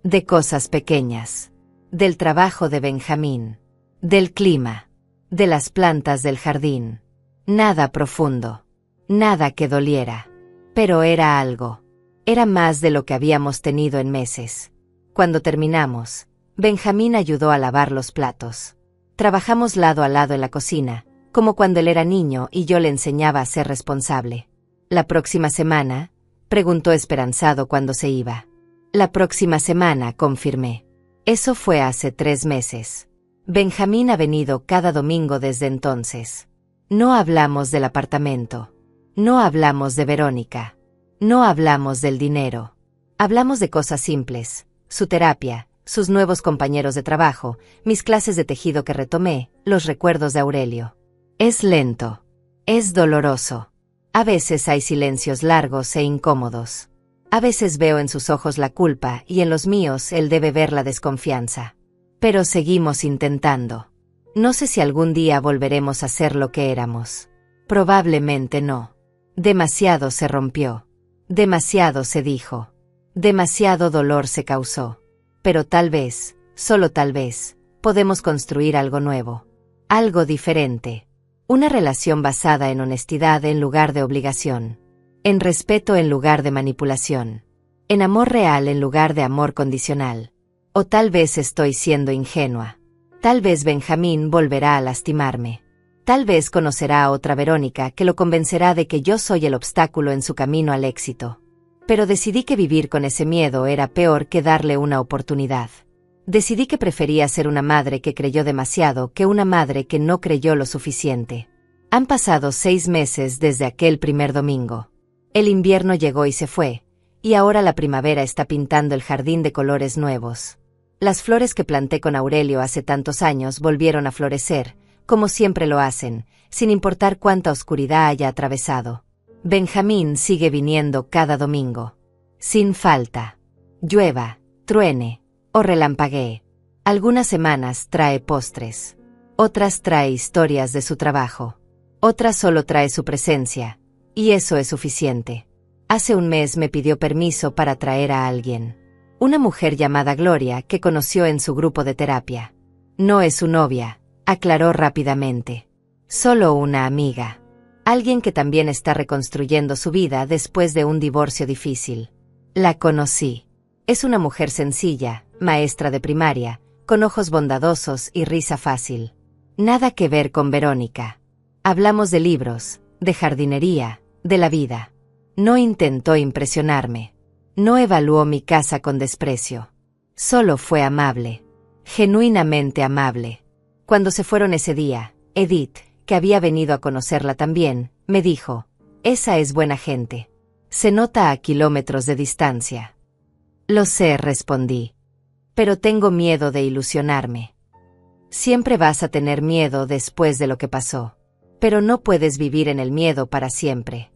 De cosas pequeñas. Del trabajo de Benjamín. Del clima. De las plantas del jardín. Nada profundo. Nada que doliera. Pero era algo. Era más de lo que habíamos tenido en meses. Cuando terminamos, Benjamín ayudó a lavar los platos. Trabajamos lado a lado en la cocina, como cuando él era niño y yo le enseñaba a ser responsable. ¿La próxima semana?, preguntó esperanzado cuando se iba. La próxima semana, confirmé. Eso fue hace 3 meses. Benjamín ha venido cada domingo desde entonces. No hablamos del apartamento. No hablamos de Verónica. No hablamos del dinero. Hablamos de cosas simples: su terapia, sus nuevos compañeros de trabajo, mis clases de tejido que retomé, los recuerdos de Aurelio. Es lento. Es doloroso. A veces hay silencios largos e incómodos. A veces veo en sus ojos la culpa y en los míos él debe ver la desconfianza. Pero seguimos intentando. No sé si algún día volveremos a ser lo que éramos. Probablemente no. Demasiado se rompió. Demasiado se dijo. Demasiado dolor se causó. Pero tal vez, solo tal vez, podemos construir algo nuevo. Algo diferente. Una relación basada en honestidad en lugar de obligación. En respeto en lugar de manipulación. En amor real en lugar de amor condicional. O tal vez estoy siendo ingenua. Tal vez Benjamín volverá a lastimarme. Tal vez conocerá a otra Verónica que lo convencerá de que yo soy el obstáculo en su camino al éxito. Pero decidí que vivir con ese miedo era peor que darle una oportunidad. Decidí que prefería ser una madre que creyó demasiado que una madre que no creyó lo suficiente. Han pasado 6 meses desde aquel primer domingo. El invierno llegó y se fue, y ahora la primavera está pintando el jardín de colores nuevos. Las flores que planté con Aurelio hace tantos años volvieron a florecer, como siempre lo hacen, sin importar cuánta oscuridad haya atravesado. Benjamín sigue viniendo cada domingo. Sin falta. Llueva, truene o relampaguee. Algunas semanas trae postres. Otras trae historias de su trabajo. Otras solo trae su presencia, y eso es suficiente. Hace un mes me pidió permiso para traer a alguien. Una mujer llamada Gloria que conoció en su grupo de terapia. No es su novia, aclaró rápidamente. Solo una amiga. Alguien que también está reconstruyendo su vida después de un divorcio difícil. La conocí. Es una mujer sencilla, maestra de primaria, con ojos bondadosos y risa fácil. Nada que ver con Verónica. Hablamos de libros, de jardinería, de la vida. No intentó impresionarme. No evaluó mi casa con desprecio. Solo fue amable. Genuinamente amable. Cuando se fueron ese día, Edith, que había venido a conocerla también, me dijo: «Esa es buena gente. Se nota a kilómetros de distancia». «Lo sé», respondí. «Pero tengo miedo de ilusionarme». Siempre vas a tener miedo después de lo que pasó. Pero no puedes vivir en el miedo para siempre.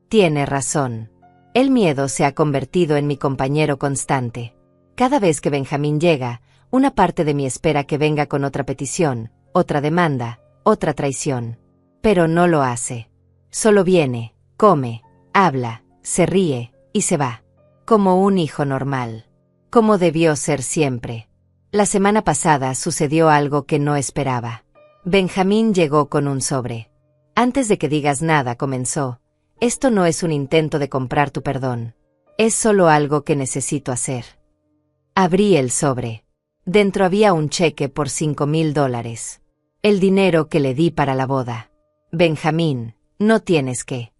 Tiene razón. El miedo se ha convertido en mi compañero constante. Cada vez que Benjamín llega, una parte de mí espera que venga con otra petición, otra demanda, otra traición. Pero no lo hace. Solo viene, come, habla, se ríe, y se va. Como un hijo normal. Como debió ser siempre. La semana pasada sucedió algo que no esperaba. Benjamín llegó con un sobre. «Antes de que digas nada», comenzó, «esto no es un intento de comprar tu perdón. Es solo algo que necesito hacer». Abrí el sobre. Dentro había un cheque por $5,000. El dinero que le di para la boda. «Benjamín, no tienes que».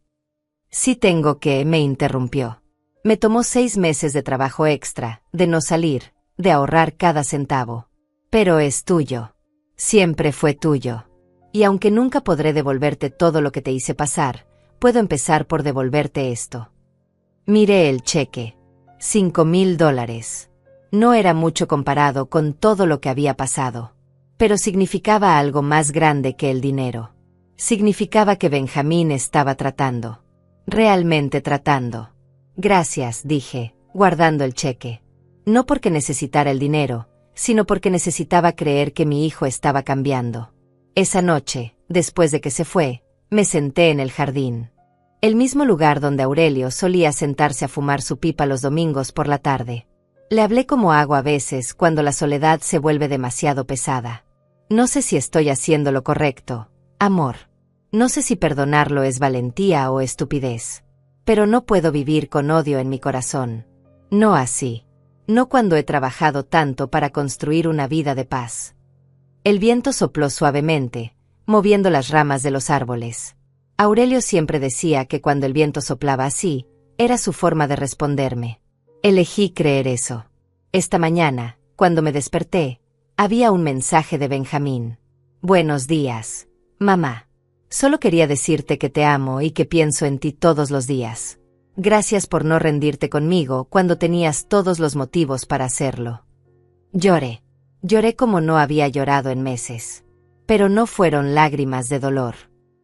«Sí tengo que», me interrumpió. Me tomó 6 meses de trabajo extra, de no salir, de ahorrar cada centavo. Pero es tuyo. Siempre fue tuyo. Y aunque nunca podré devolverte todo lo que te hice pasar, puedo empezar por devolverte esto. Miré el cheque. $5,000. No era mucho comparado con todo lo que había pasado. Pero significaba algo más grande que el dinero. Significaba que Benjamín estaba tratando. Realmente tratando. «Gracias», dije, guardando el cheque. No porque necesitara el dinero, sino porque necesitaba creer que mi hijo estaba cambiando. Esa noche, después de que se fue, me senté en el jardín. El mismo lugar donde Aurelio solía sentarse a fumar su pipa los domingos por la tarde. Le hablé como hago a veces cuando la soledad se vuelve demasiado pesada. No sé si estoy haciendo lo correcto, amor. No sé si perdonarlo es valentía o estupidez. Pero no puedo vivir con odio en mi corazón. No así. No cuando he trabajado tanto para construir una vida de paz. El viento sopló suavemente, moviendo las ramas de los árboles. Aurelio siempre decía que cuando el viento soplaba así, era su forma de responderme. Elegí creer eso. Esta mañana, cuando me desperté, había un mensaje de Benjamín. «Buenos días, mamá. Solo quería decirte que te amo y que pienso en ti todos los días. Gracias por no rendirte conmigo cuando tenías todos los motivos para hacerlo». Lloré. Lloré como no había llorado en meses. Pero no fueron lágrimas de dolor.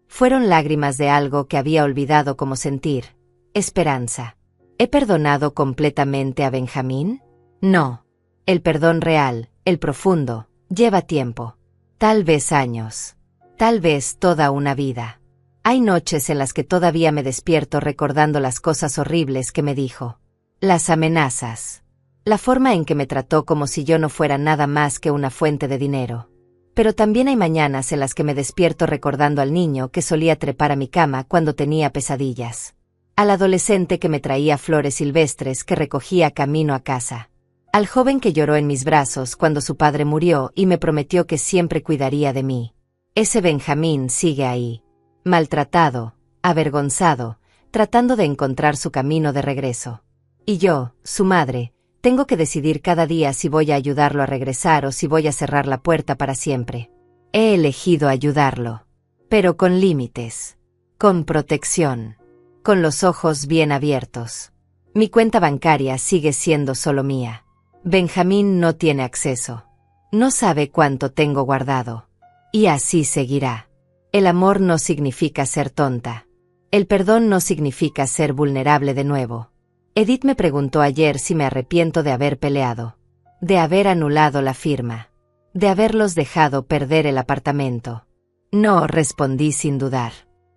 Fueron lágrimas de algo que había olvidado cómo sentir. Esperanza. ¿He perdonado completamente a Benjamín? No. El perdón real, el profundo, lleva tiempo. Tal vez años. Tal vez toda una vida. Hay noches en las que todavía me despierto recordando las cosas horribles que me dijo. Las amenazas. La forma en que me trató como si yo no fuera nada más que una fuente de dinero. Pero también hay mañanas en las que me despierto recordando al niño que solía trepar a mi cama cuando tenía pesadillas. Al adolescente que me traía flores silvestres que recogía camino a casa. al joven que lloró en mis brazos cuando su padre murió y me prometió que siempre cuidaría de mí. Ese Benjamín sigue ahí, maltratado, avergonzado, tratando de encontrar su camino de regreso. Y yo, su madre, tengo que decidir cada día si voy a ayudarlo a regresar o si voy a cerrar la puerta para siempre. He elegido ayudarlo, pero con límites, con protección, con los ojos bien abiertos. Mi cuenta bancaria sigue siendo solo mía. Benjamín no tiene acceso. No sabe cuánto tengo guardado. Y así seguirá. El amor no significa ser tonta. El perdón no significa ser vulnerable de nuevo. Edith me preguntó ayer si me arrepiento de haber peleado, de haber anulado la firma, de haberlos dejado perder el apartamento. No, respondí sin dudar.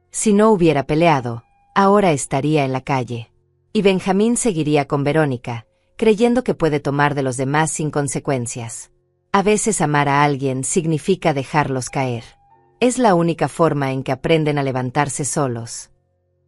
Si no hubiera peleado, ahora estaría en la calle. Y Benjamín seguiría con Verónica, creyendo que puede tomar de los demás sin consecuencias. A veces amar a alguien significa dejarlos caer. Es la única forma en que aprenden a levantarse solos.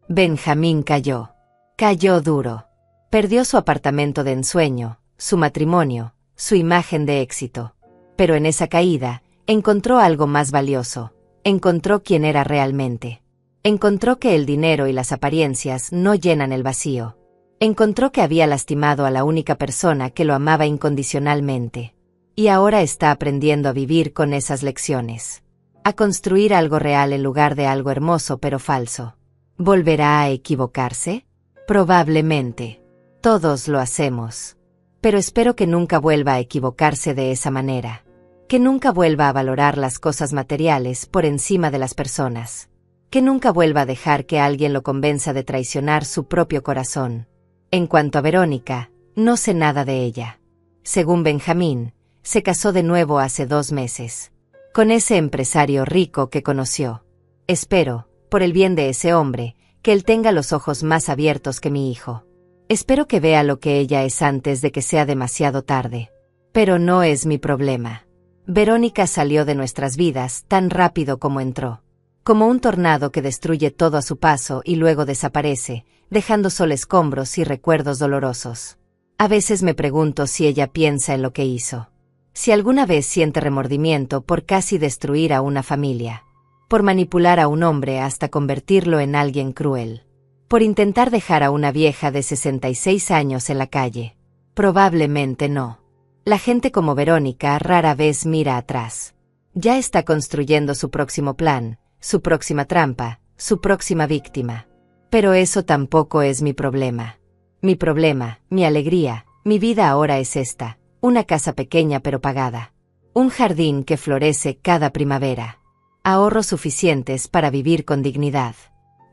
Benjamín cayó. Cayó duro. Perdió su apartamento de ensueño, su matrimonio, su imagen de éxito. Pero en esa caída, encontró algo más valioso. Encontró quién era realmente. Encontró que el dinero y las apariencias no llenan el vacío. Encontró que había lastimado a la única persona que lo amaba incondicionalmente. Y ahora está aprendiendo a vivir con esas lecciones. A construir algo real en lugar de algo hermoso pero falso. ¿Volverá a equivocarse? Probablemente. Todos lo hacemos. Pero espero que nunca vuelva a equivocarse de esa manera. Que nunca vuelva a valorar las cosas materiales por encima de las personas. Que nunca vuelva a dejar que alguien lo convenza de traicionar su propio corazón. En cuanto a Verónica, no sé nada de ella. Según Benjamín, se casó de nuevo hace 2 meses. Con ese empresario rico que conoció. Espero, por el bien de ese hombre, que él tenga los ojos más abiertos que mi hijo. Espero que vea lo que ella es antes de que sea demasiado tarde. Pero no es mi problema. Verónica salió de nuestras vidas tan rápido como entró. Como un tornado que destruye todo a su paso y luego desaparece, dejando solo escombros y recuerdos dolorosos. A veces me pregunto si ella piensa en lo que hizo. Si alguna vez siente remordimiento por casi destruir a una familia. Por manipular a un hombre hasta convertirlo en alguien cruel. Por intentar dejar a una vieja de 66 años en la calle. Probablemente no. La gente como Verónica rara vez mira atrás. Ya está construyendo su próximo plan, su próxima trampa, su próxima víctima. Pero eso tampoco es mi problema. Mi problema, mi alegría, mi vida ahora es esta, una casa pequeña pero pagada. Un jardín que florece cada primavera. Ahorros suficientes para vivir con dignidad.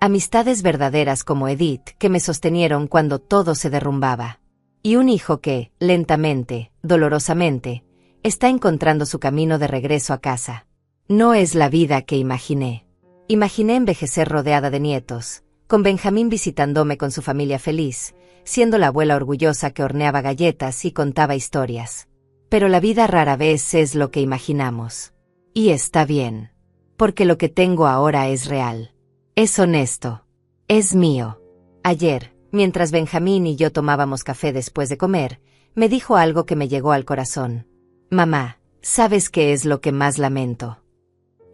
Amistades verdaderas como Edith que me sostenieron cuando todo se derrumbaba. Y un hijo que, lentamente, dolorosamente, está encontrando su camino de regreso a casa. No es la vida que imaginé. Imaginé envejecer rodeada de nietos, con Benjamín visitándome con su familia feliz, siendo la abuela orgullosa que horneaba galletas y contaba historias. Pero la vida rara vez es lo que imaginamos. Y está bien. Porque lo que tengo ahora es real. Es honesto. Es mío. Ayer, mientras Benjamín y yo tomábamos café después de comer, me dijo algo que me llegó al corazón. Mamá, ¿sabes qué es lo que más lamento?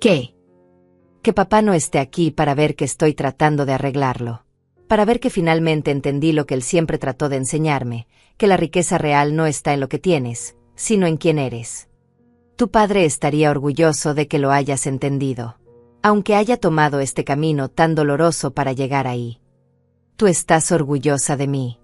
¿Qué? Que papá no esté aquí para ver que estoy tratando de arreglarlo. Para ver que finalmente entendí lo que él siempre trató de enseñarme, que la riqueza real no está en lo que tienes, sino en quién eres. Tu padre estaría orgulloso de que lo hayas entendido. Aunque haya tomado este camino tan doloroso para llegar ahí. ¿Tú estás orgullosa de mí?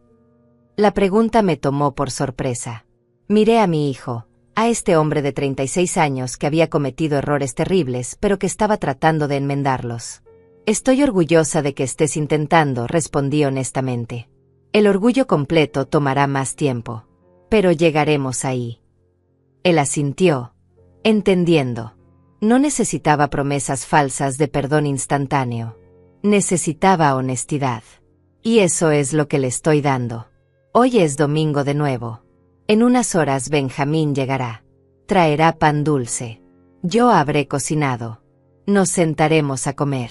La pregunta me tomó por sorpresa. Miré a mi hijo, a este hombre de 36 años que había cometido errores terribles pero que estaba tratando de enmendarlos. Estoy orgullosa de que estés intentando, respondí honestamente. El orgullo completo tomará más tiempo. Pero llegaremos ahí. Él asintió, entendiendo. No necesitaba promesas falsas de perdón instantáneo. Necesitaba honestidad. Y eso es lo que le estoy dando. Hoy es domingo de nuevo. En unas horas Benjamín llegará. Traerá pan dulce. Yo habré cocinado. Nos sentaremos a comer.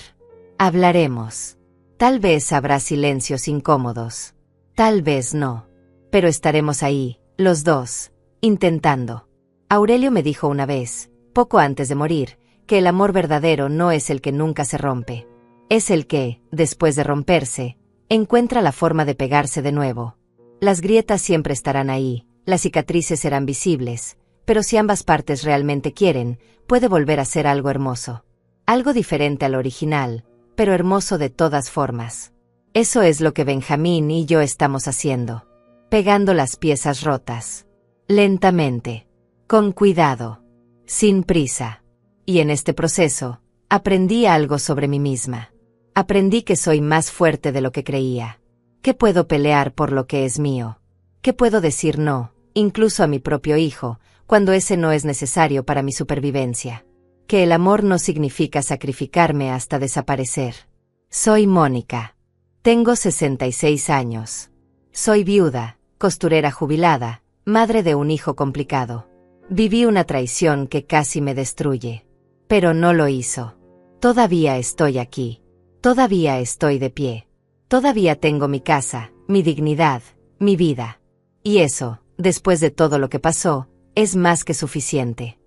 Hablaremos. Tal vez habrá silencios incómodos. Tal vez no. Pero estaremos ahí, Los dos, intentando. Aurelio me dijo una vez, poco antes de morir, que el amor verdadero no es el que nunca se rompe. Es el que, después de romperse, encuentra la forma de pegarse de nuevo. Las grietas siempre estarán ahí, las cicatrices serán visibles, pero si ambas partes realmente quieren, puede volver a ser algo hermoso. Algo diferente al original, pero hermoso de todas formas. Eso es lo que Benjamín y yo estamos haciendo. Pegando las piezas rotas. Lentamente. Con cuidado. Sin prisa. Y en este proceso, aprendí algo sobre mí misma. Aprendí que soy más fuerte de lo que creía. Que puedo pelear por lo que es mío. Que puedo decir no, incluso a mi propio hijo, cuando ese no es necesario para mi supervivencia. Que el amor no significa sacrificarme hasta desaparecer. Soy Mónica. Tengo 66 años. Soy viuda, costurera jubilada, madre de un hijo complicado. Viví una traición que casi me destruye. Pero no lo hizo. Todavía estoy aquí. Todavía estoy de pie. Todavía tengo mi casa, mi dignidad, mi vida. Y eso, después de todo lo que pasó, es más que suficiente.